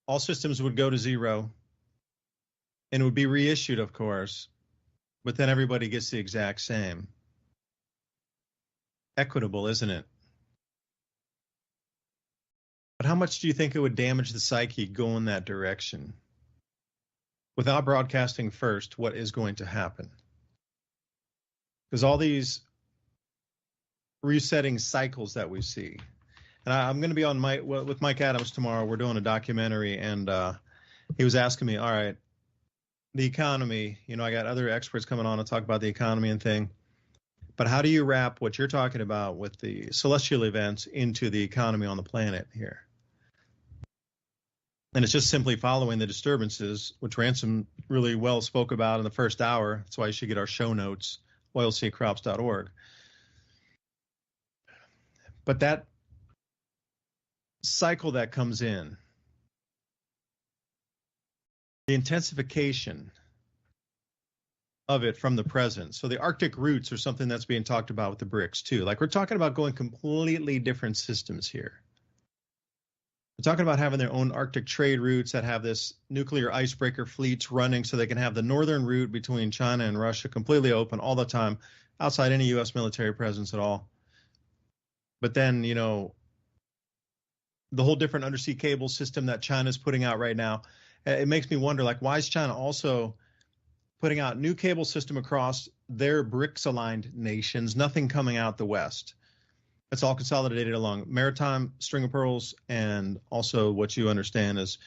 All systems would go to zero, and it would be reissued, of course. But then everybody gets the exact same. Equitable, isn't it? But how much do you think it would damage the psyche going that direction? Without broadcasting first what is going to happen. Because all these resetting cycles that we see. And I'm going to be on with Mike Adams tomorrow. We're doing a documentary, and he was asking me, all right, the economy, I got other experts coming on to talk about the economy and thing. But how do you wrap what you're talking about with the celestial events into the economy on the planet here? And it's just simply following the disturbances, which Ransom really well spoke about in the first hour. That's why you should get our show notes, oilseedcrops.org. But that cycle that comes in, the intensification of it from the present. So the Arctic roots are something that's being talked about with the BRICS too. Like, we're talking about going completely different systems here. We're talking about having their own Arctic trade routes that have this nuclear icebreaker fleets running, so they can have the northern route between China and Russia completely open all the time, outside any U.S. military presence at all. But then, the whole different undersea cable system that China's putting out right now, it makes me wonder, like, why is China also putting out new cable system across their BRICS-aligned nations, nothing coming out the West? It's all consolidated along maritime string of pearls, and also what you understand is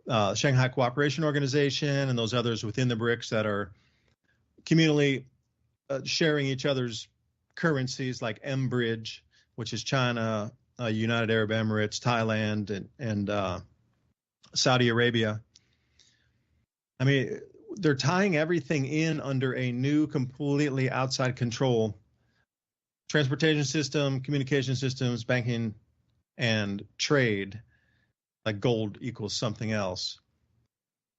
Shanghai Cooperation Organization and those others within the BRICS that are communally sharing each other's currencies, like M-Bridge, which is China, United Arab Emirates, Thailand, and Saudi Arabia. I mean, they're tying everything in under a new, completely outside control transportation system, communication systems, banking, and trade, like gold equals something else.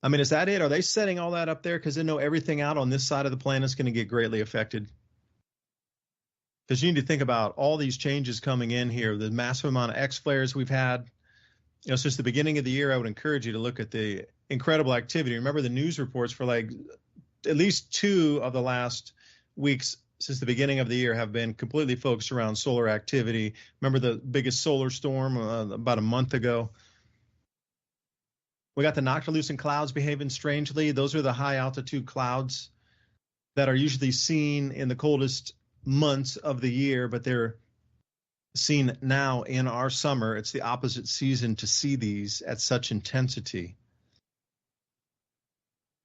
I mean, is that it? Are they setting all that up there because they know everything out on this side of the planet is going to get greatly affected? Because you need to think about all these changes coming in here, the massive amount of X flares we've had. Since the beginning of the year, I would encourage you to look at the incredible activity. Remember the news reports for like at least 2 of the last weeks since the beginning of the year have been completely focused around solar activity. Remember the biggest solar storm about a month ago? We got the noctilucent clouds behaving strangely. Those are the high altitude clouds that are usually seen in the coldest months of the year, but they're seen now in our summer. It's the opposite season to see these at such intensity.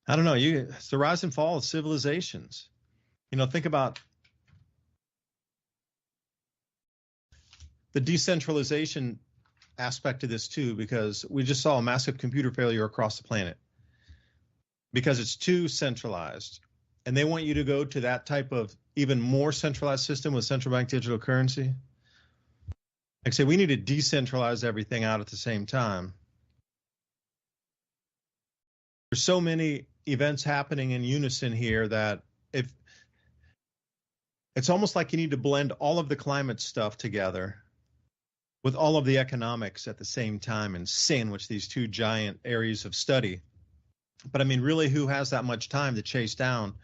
I don't know. It's the rise and fall of civilizations. Think about the decentralization aspect of this too, because we just saw a massive computer failure across the planet because it's too centralized. And they want you to go to that type of even more centralized system with central bank digital currency. Like I say, we need to decentralize everything out at the same time. There's so many events happening in unison here that it's almost like you need to blend all of the climate stuff together with all of the economics at the same time and sandwich these 2 giant areas of study. But I mean, really, who has that much time to chase down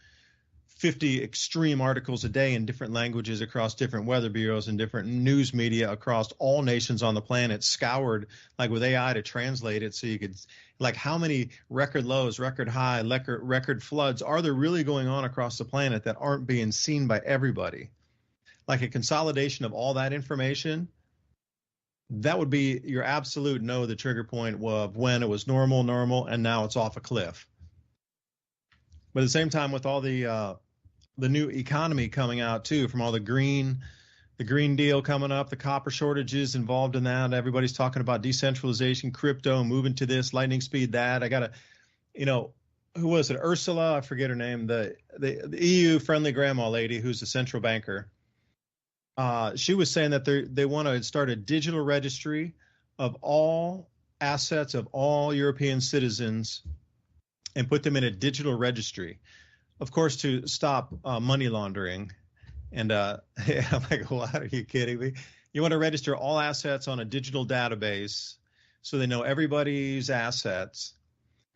50 extreme articles a day in different languages across different weather bureaus and different news media across all nations on the planet, scoured like with AI to translate it so you could, like, how many record lows, record high, record floods are there really going on across the planet that aren't being seen by everybody? Like a consolidation of all that information, that would be your absolute the trigger point of when it was normal, and now it's off a cliff. But at the same time, with all the new economy coming out too, from all the Green Deal coming up, the copper shortages involved in that, everybody's talking about decentralization, crypto, moving to this, lightning speed that. I got to, who was it? Ursula, I forget her name, the EU friendly grandma lady who's a central banker. She was saying that they want to start a digital registry of all assets of all European citizens and put them in a digital registry, of course, to stop money laundering. And I'm like, what? Are you kidding me? You want to register all assets on a digital database so they know everybody's assets.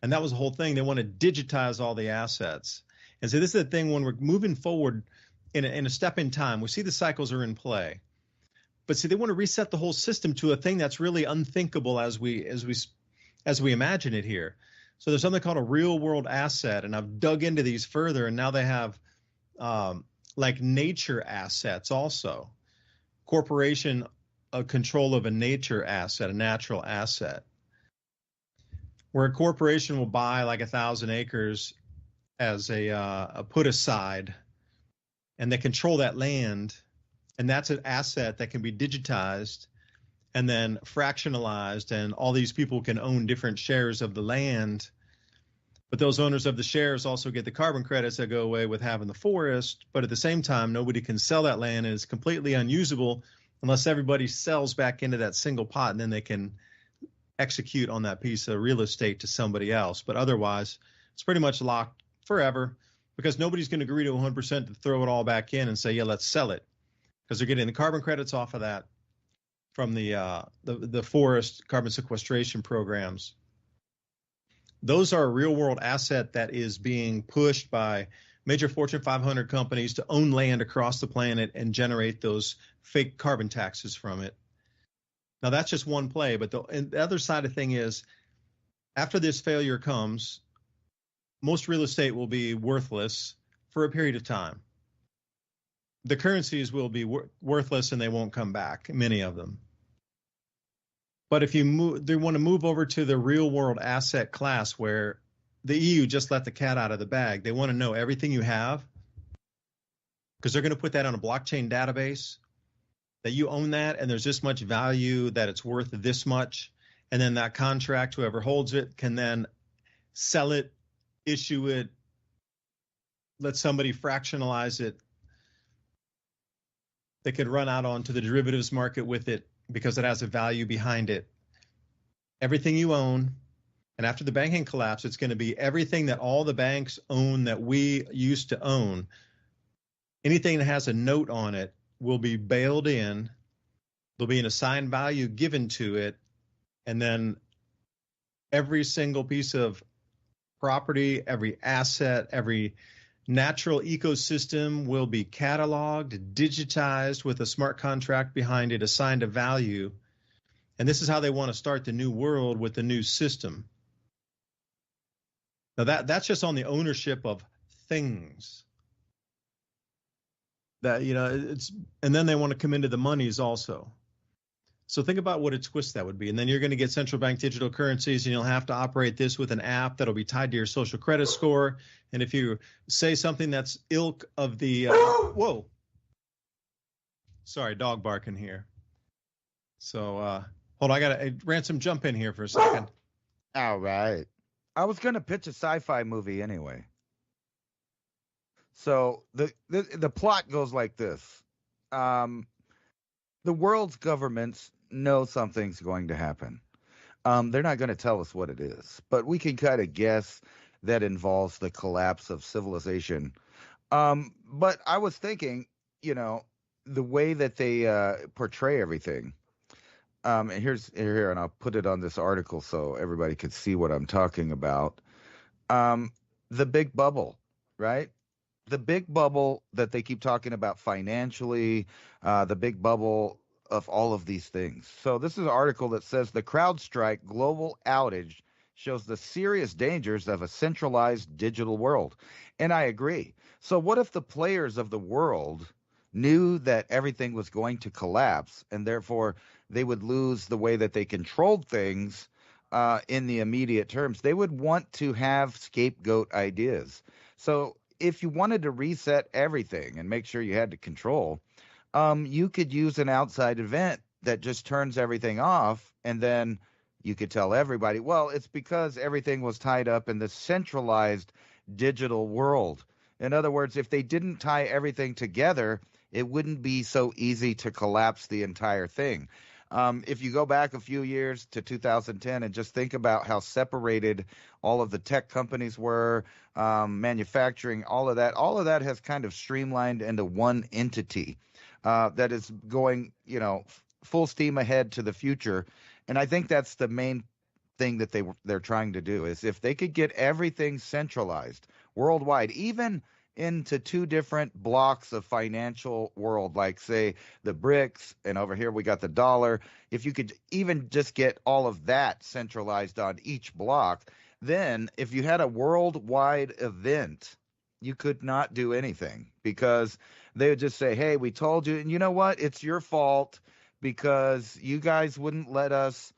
And that was the whole thing. They want to digitize all the assets. And so this is the thing, when we're moving forward in a step in time, we see the cycles are in play. But see, they want to reset the whole system to a thing that's really unthinkable as we imagine it here. So there's something called a real world asset, and I've dug into these further, and now they have like nature assets also. Corporation control of a nature asset, a natural asset, where a corporation will buy like 1,000 acres as a put aside, and they control that land, and that's an asset that can be digitized and then fractionalized, and all these people can own different shares of the land. But those owners of the shares also get the carbon credits that go away with having the forest. But at the same time, nobody can sell that land, and it's completely unusable unless everybody sells back into that single pot, and then they can execute on that piece of real estate to somebody else. But otherwise, it's pretty much locked forever, because nobody's going to agree to 100% to throw it all back in and say, yeah, let's sell it, because they're getting the carbon credits off of that from the forest carbon sequestration programs. Those are a real world asset that is being pushed by major Fortune 500 companies to own land across the planet and generate those fake carbon taxes from it. Now, that's just one play, but the other side of the thing is, after this failure comes, most real estate will be worthless for a period of time. The currencies will be worthless and they won't come back, many of them. But if they want to move over to the real world asset class, where the EU just let the cat out of the bag. They want to know everything you have, because they're going to put that on a blockchain database, that you own that, and there's this much value, that it's worth this much. And then that contract, whoever holds it, can then sell it, issue it, let somebody fractionalize it. They could run out onto the derivatives market with it because it has a value behind it. Everything you own, and after the banking collapse, it's going to be everything that all the banks own that we used to own. Anything that has a note on it will be bailed in. There'll be an assigned value given to it. And then every single piece of property, every asset, every natural ecosystem will be cataloged, digitized with a smart contract behind it, assigned a value. And this is how they want to start the new world with the new system. Now that's just on the ownership of things. That, and then they want to come into the monies also. So think about what a twist that would be. And then you're going to get central bank digital currencies, and you'll have to operate this with an app that'll be tied to your social credit score. And if you say something that's ilk of the, whoa, sorry, dog barking here. So hold on, I got to, Ransom, jump in here for a second. All right. I was going to pitch a sci-fi movie anyway. So the plot goes like this. The world's governments know something's going to happen. They're not going to tell us what it is, but we can kind of guess that involves the collapse of civilization. But I was thinking, the way that they portray everything. And here, and I'll put it on this article so everybody could see what I'm talking about. The big bubble, right? the big bubble that they keep talking about financially, the big bubble of all of these things. So this is an article that says the CrowdStrike global outage shows the serious dangers of a centralized digital world. And I agree. So what if the players of the world knew that everything was going to collapse and therefore they would lose the way that they controlled things in the immediate terms? They would want to have scapegoat ideas. So if you wanted to reset everything and make sure you had to control, you could use an outside event that just turns everything off, and then you could tell everybody, well, it's because everything was tied up in the centralized digital world. In other words, if they didn't tie everything together, it wouldn't be so easy to collapse the entire thing. If you go back a few years to 2010 and just think about how separated all of the tech companies were, manufacturing, all of that has kind of streamlined into one entity that is going, full steam ahead to the future. And I think that's the main thing that they're trying to do is if they could get everything centralized worldwide, even into two different blocks of financial world, like say the BRICS, and over here we got the dollar. If you could even just get all of that centralized on each block, then if you had a worldwide event, you could not do anything because they would just say, hey, we told you, and you know what? It's your fault because you guys wouldn't let us,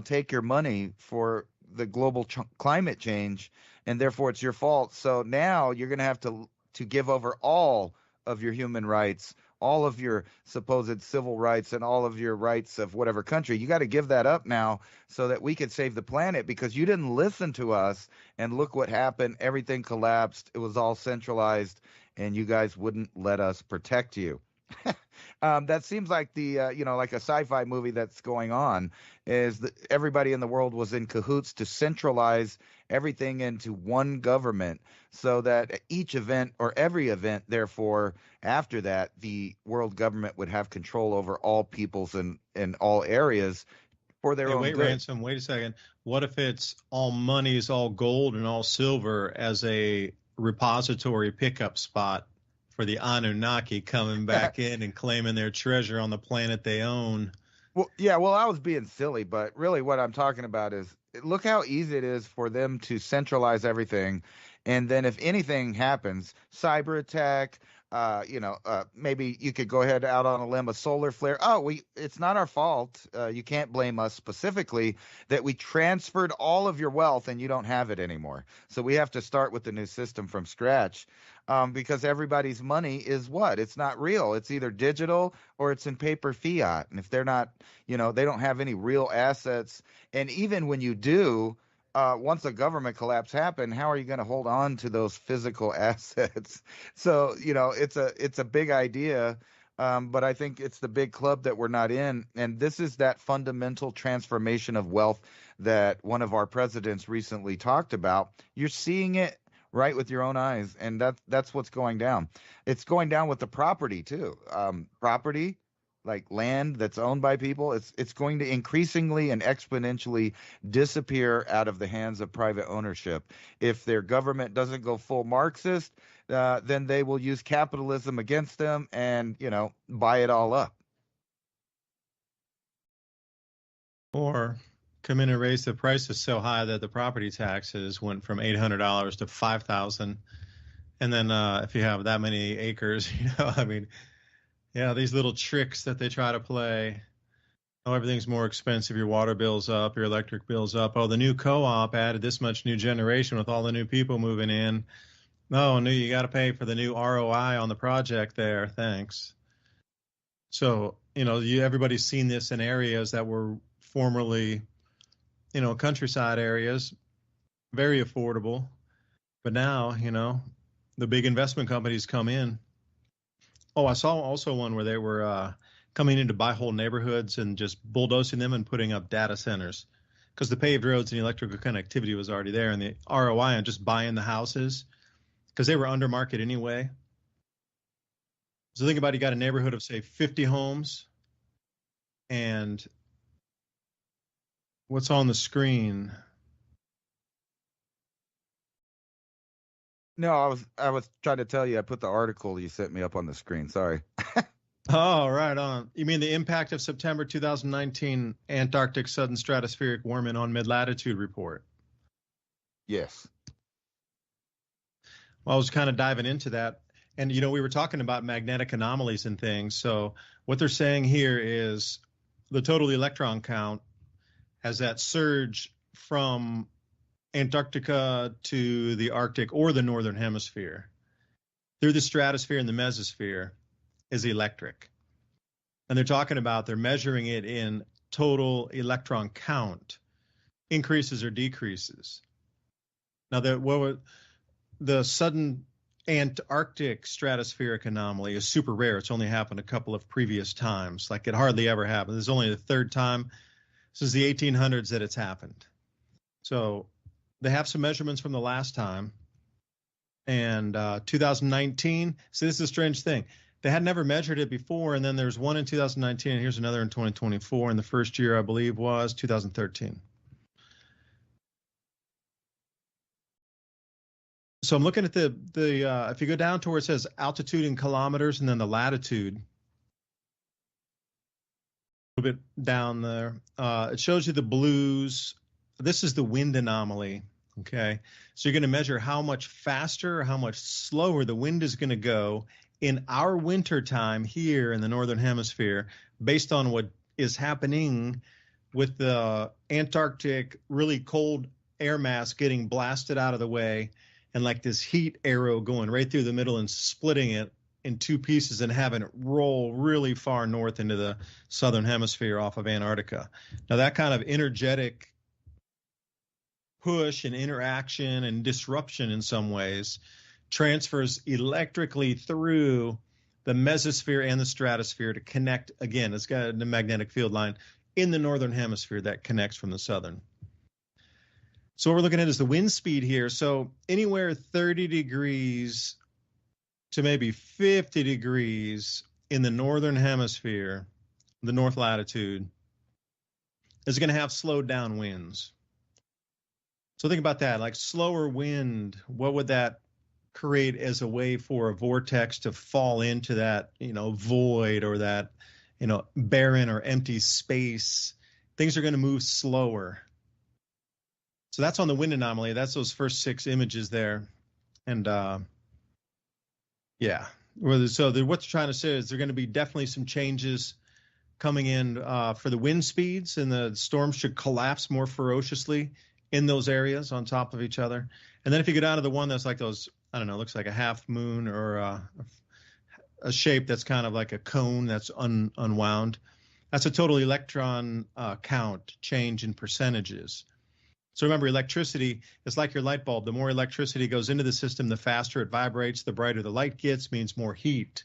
take your money for the global climate change, and therefore it's your fault. So now you're going to have to give over all of your human rights, all of your supposed civil rights, and all of your rights of whatever country. You got to give that up now so that we could save the planet because you didn't listen to us. And look what happened. Everything collapsed. It was all centralized, and you guys wouldn't let us protect you. That seems like like a sci-fi movie that's going on is that everybody in the world was in cahoots to centralize everything into one government so that each event or every event, therefore, after that, the world government would have control over all peoples in all areas for their Hey, own wait, good. Ransom, wait a second. What if it's all monies, all gold, and all silver as a repository pickup spot for the Anunnaki coming back in and claiming their treasure on the planet they own? Well, yeah, well, I was being silly, but really what I'm talking about is look how easy it is for them to centralize everything. And then if anything happens, cyber attack, maybe you could go ahead out on a limb, a solar flare. Oh, it's not our fault. You can't blame us specifically that we transferred all of your wealth and you don't have it anymore. So we have to start with the new system from scratch. Because everybody's money is what? It's not real. It's either digital or it's in paper fiat. And if they're not, they don't have any real assets. And even when you do, once a government collapse happened, how are you going to hold on to those physical assets? So, it's a big idea. But I think it's the big club that we're not in. And this is that fundamental transformation of wealth that one of our presidents recently talked about. You're seeing it right with your own eyes, and that's what's going down. It's going down with the property too. Property, like land that's owned by people, it's going to increasingly and exponentially disappear out of the hands of private ownership. If their government doesn't go full Marxist, then they will use capitalism against them and buy it all up. Or come in and raise the prices so high that the property taxes went from $800 to $5,000. And then if you have that many acres, I mean, yeah, these little tricks that they try to play. Oh, everything's more expensive. Your water bill's up, your electric bill's up. Oh, the new co-op added this much new generation with all the new people moving in. Oh, no, you got to pay for the new ROI on the project there. Thanks. So, everybody's seen this in areas that were formerly countryside areas, very affordable. But now, the big investment companies come in. Oh, I saw also one where they were coming in to buy whole neighborhoods and just bulldozing them and putting up data centers because the paved roads and electrical connectivity was already there. And the ROI on just buying the houses, because they were under market anyway. So think about it, you got a neighborhood of, say, 50 homes, and what's on the screen? No, I was trying to tell you. I put the article you sent me up on the screen. Sorry. Oh, right on. You mean the impact of September 2019 Antarctic sudden stratospheric warming on mid-latitude report? Yes. Well, I was kind of diving into that. And, you know, we were talking about magnetic anomalies and things. So what they're saying here is the total electron count has that surge from Antarctica to the Arctic or the Northern Hemisphere through the stratosphere and the mesosphere is electric. And they're measuring it in total electron count, increases or decreases. Now, the sudden Antarctic stratospheric anomaly is super rare. It's only happened a couple of previous times. Like it hardly ever happened. This is only the third time since the 1800s that it's happened. So they have some measurements from the last time. And 2019, so this is a strange thing. They had never measured it before, and then there's one in 2019, and here's another in 2024, and the first year, I believe, was 2013. So I'm looking at the if you go down to where it says altitude in kilometers and then the latitude, a little bit down there, it shows you the blues. This is the wind anomaly, okay? So you're going to measure how much faster or how much slower the wind is going to go in our winter time here in the Northern Hemisphere based on what is happening with the Antarctic really cold air mass getting blasted out of the way and like this heat arrow going right through the middle and splitting it in two pieces and having it roll really far north into the Southern Hemisphere off of Antarctica. Now that kind of energetic push and interaction and disruption in some ways transfers electrically through the mesosphere and the stratosphere to connect. Again, it's got a magnetic field line in the Northern Hemisphere that connects from the Southern. So what we're looking at is the wind speed here. So anywhere 30 degrees to maybe 50 degrees in the Northern Hemisphere, the north latitude, is going to have slowed down winds. So think about that, like slower wind, what would that create as a way for a vortex to fall into that, void or that, barren or empty space? Things are going to move slower. So that's on the wind anomaly. That's those first 6 images there. And yeah, so what they're trying to say is there are going to be definitely some changes coming in for the wind speeds, and the storms should collapse more ferociously in those areas on top of each other. And then if you go down to the one that's like those, I don't know, looks like a half moon or a shape that's kind of like a cone that's unwound. That's a total electron count change in percentages. So remember, electricity is like your light bulb. The more electricity goes into the system, the faster it vibrates, the brighter the light gets, means more heat.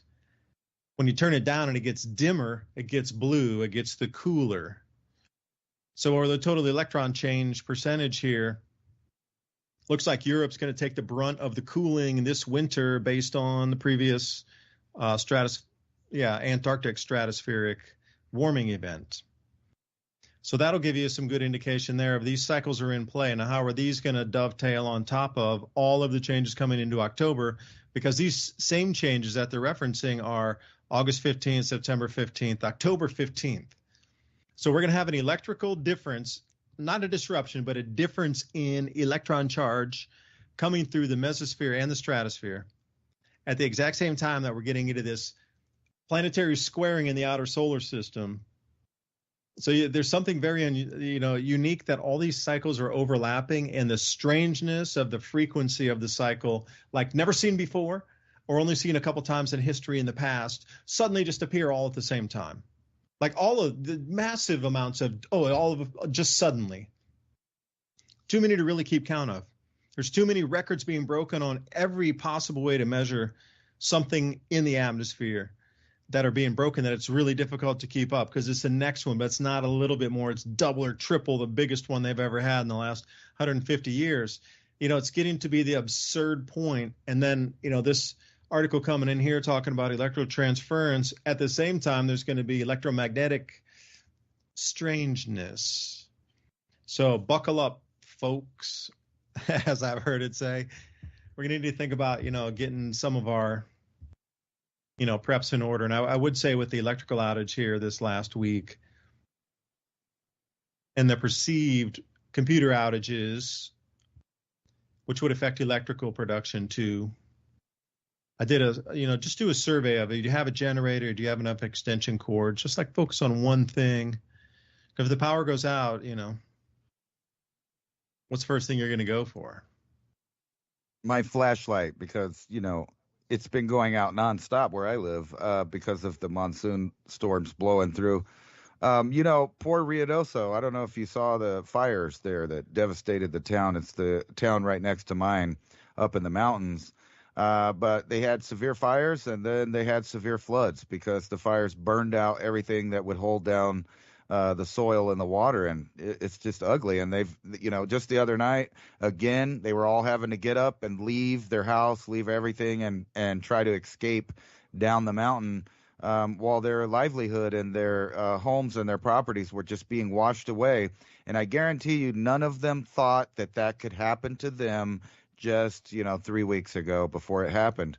When you turn it down and it gets dimmer, it gets blue, it gets the cooler. So the total electron change percentage here, looks like Europe's going to take the brunt of the cooling this winter based on the previous Antarctic stratospheric warming event. So that'll give you some good indication there of these cycles are in play. Now, how are these going to dovetail on top of all of the changes coming into October? Because these same changes that they're referencing are August 15th, September 15th, October 15th. So we're going to have an electrical difference, not a disruption, but a difference in electron charge coming through the mesosphere and the stratosphere at the exact same time that we're getting into this planetary squaring in the outer solar system. So there's something very unique that all these cycles are overlapping, and the strangeness of the frequency of the cycle, like never seen before or only seen a couple times in history in the past, suddenly just appear all at the same time. Like all of the massive amounts of, just suddenly. Too many to really keep count of. There's too many records being broken on every possible way to measure something in the atmosphere that are being broken that it's really difficult to keep up, because it's the next one, but it's not a little bit more. It's double or triple the biggest one they've ever had in the last 150 years. It's getting to be the absurd point. And then, this article coming in here talking about electrotransference. At the same time, there's going to be electromagnetic strangeness. So buckle up, folks, as I've heard it say. we're going to need to think about, getting some of our, preps in order. And I would say with the electrical outage here this last week and the perceived computer outages, which would affect electrical production too, I did just do a survey of it. Do you have a generator? Do you have enough extension cords? Just like focus on one thing. If the power goes out, what's the first thing you're going to go for? My flashlight, because, it's been going out nonstop where I live because of the monsoon storms blowing through. Poor Ruidoso. I don't know if you saw the fires there that devastated the town. It's the town right next to mine up in the mountains. But they had severe fires, and then they had severe floods because the fires burned out everything that would hold down the soil and the water, and it's just ugly. And they've, just the other night, again, they were all having to get up and leave their house, leave everything, and try to escape down the mountain, while their livelihood and their homes and their properties were just being washed away. And I guarantee you, none of them thought that could happen to them just, 3 weeks ago before it happened,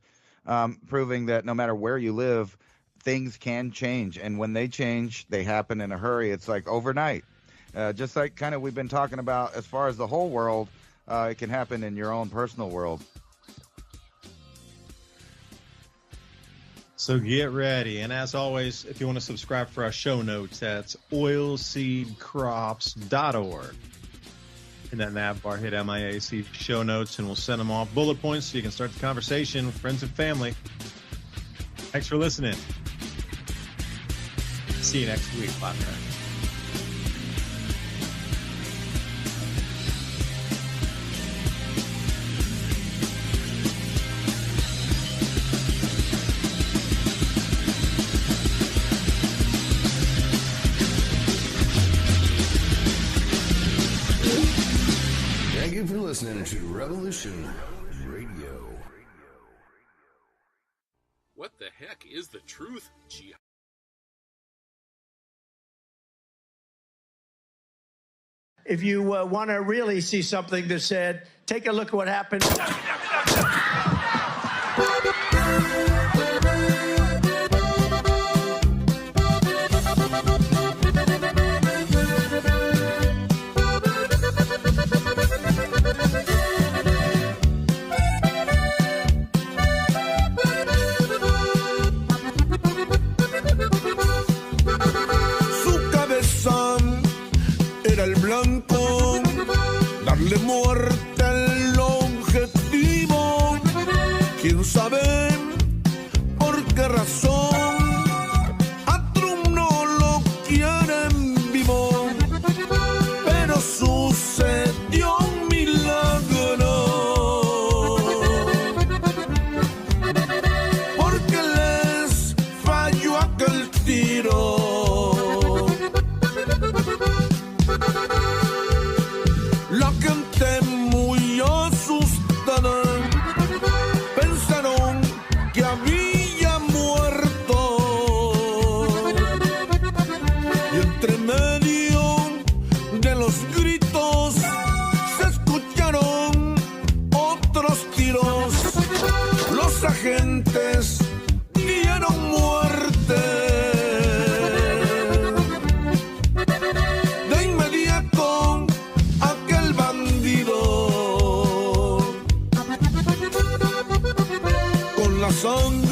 proving that no matter where you live, things can change. And when they change, they happen in a hurry. It's like overnight. Just like kind of we've been talking about as far as the whole world, it can happen in your own personal world. So get ready. And as always, if you want to subscribe for our show notes, that's oilseedcrops.org. In that nav bar, hit MIAC show notes, and we'll send them off bullet points so you can start the conversation with friends and family. Thanks for listening. See you next week. Bye. Thank you for listening to Revolution Radio. What the heck is the truth, G? If you want to really see something that's said, take a look at what happened. El blanco, darle muerte al objetivo. Quién sabe por qué razón a Trump no lo quieren vivo, pero sucedió un milagro, porque les falló aquel tiro. La gente muy asustada pensaron que había muerto, y entre medio de los gritos se escucharon otros tiros. Los agentes dieron muerte. De inmediato aquel bandido con la sangre